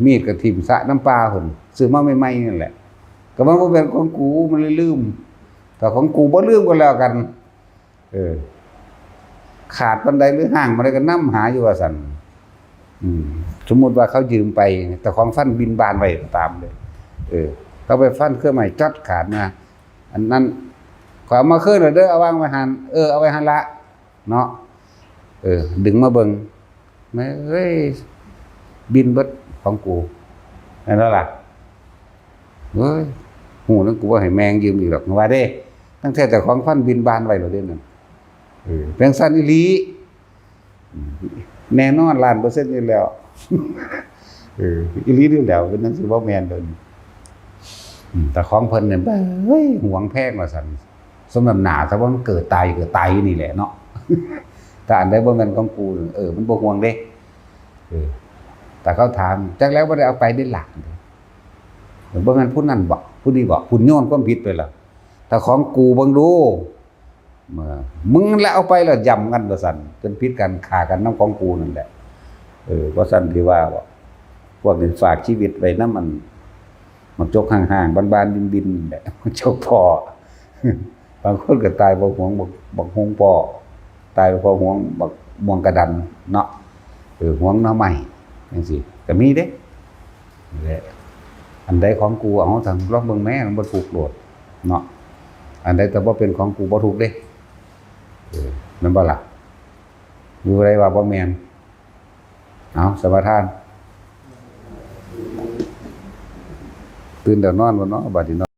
มีดก็ทิ่มสระน้ำปลาพุ่นซื้อมาใหม่ๆนั่นแหละก็มันบ่เป็นของกูมันเลยลืมแต่ของกูบ่ลืมก็แล้วกันขาดบันไดหรือห่างบันไดก็นำหาอยู่ว่าซั่นสมมุติว่าเขายืมไปแต่ของฟันบินบานไว้ตามเลยเขาไปฟันเครื่องใหม่จัดขาดมาอันนั้นขอมาคืนเด้อเอาวางไว้หันเอาไว้หันละเนาะดึงมาเบิ่งแม่เอ้ยบินเบิดของกูนั่นแล้วล่ะเฮ้ยหูนั้นกูว่าให้แมงยืมอีกหรอกว่าเด้ตั้งแต่ของฟันบินบานไว้แล้วเด้นั่นเพียงสั้นอีหลีแน่นอน1,000,000%อยู่แล้วอีหลีนี่แล้วเป็นจังซี่บ่แม่นเด้อแต่ของเพิ่นเนี่ยเฮ้ยหวงแพงว่าซั่นสมน้ำหน้าถ้าว่ามันเกิดตายนี่แหละเนาะ แต่อันใดบ่แม่นของกูมันบ่ห่วงเด้แต่เขาถามจักแล้วบ่ได้เอาไปได้หลักบ่แม่นผู้นั้นบ่ผู้นี้บ่คุณโยนความผิดไปล่ะถ้าของกูเบิ่งดูมึงแล้วเอาไปแล้วย่ำกันว่าซั่นจนผิดกันฆ่ากันนำของกูนั่นแหละเพราะซั่นที่ว่าพวกนี้ฝากชีวิตไว้นำมันจกห่างๆบานๆบินๆแหละจกพอบางคนก็ตายบ่ห่วงบักฮงปอตายเพราะห่วงบักม่วงกระดันเนาะห่วงหน้าใหม่จังซี่ก็มีเด้แหละอันใดของกูเอาทางลองเบิ่งแม่มันบ่ถูกโดดเนาะอันใดแต่บ่เป็นของกูบ่ถูกเด้แม่นบ่ล่ะอยู่ไรว่าบ่แม่นเอาสมาทานตื่นแล้วนอนบ่เนาะบัดนี้เนาะ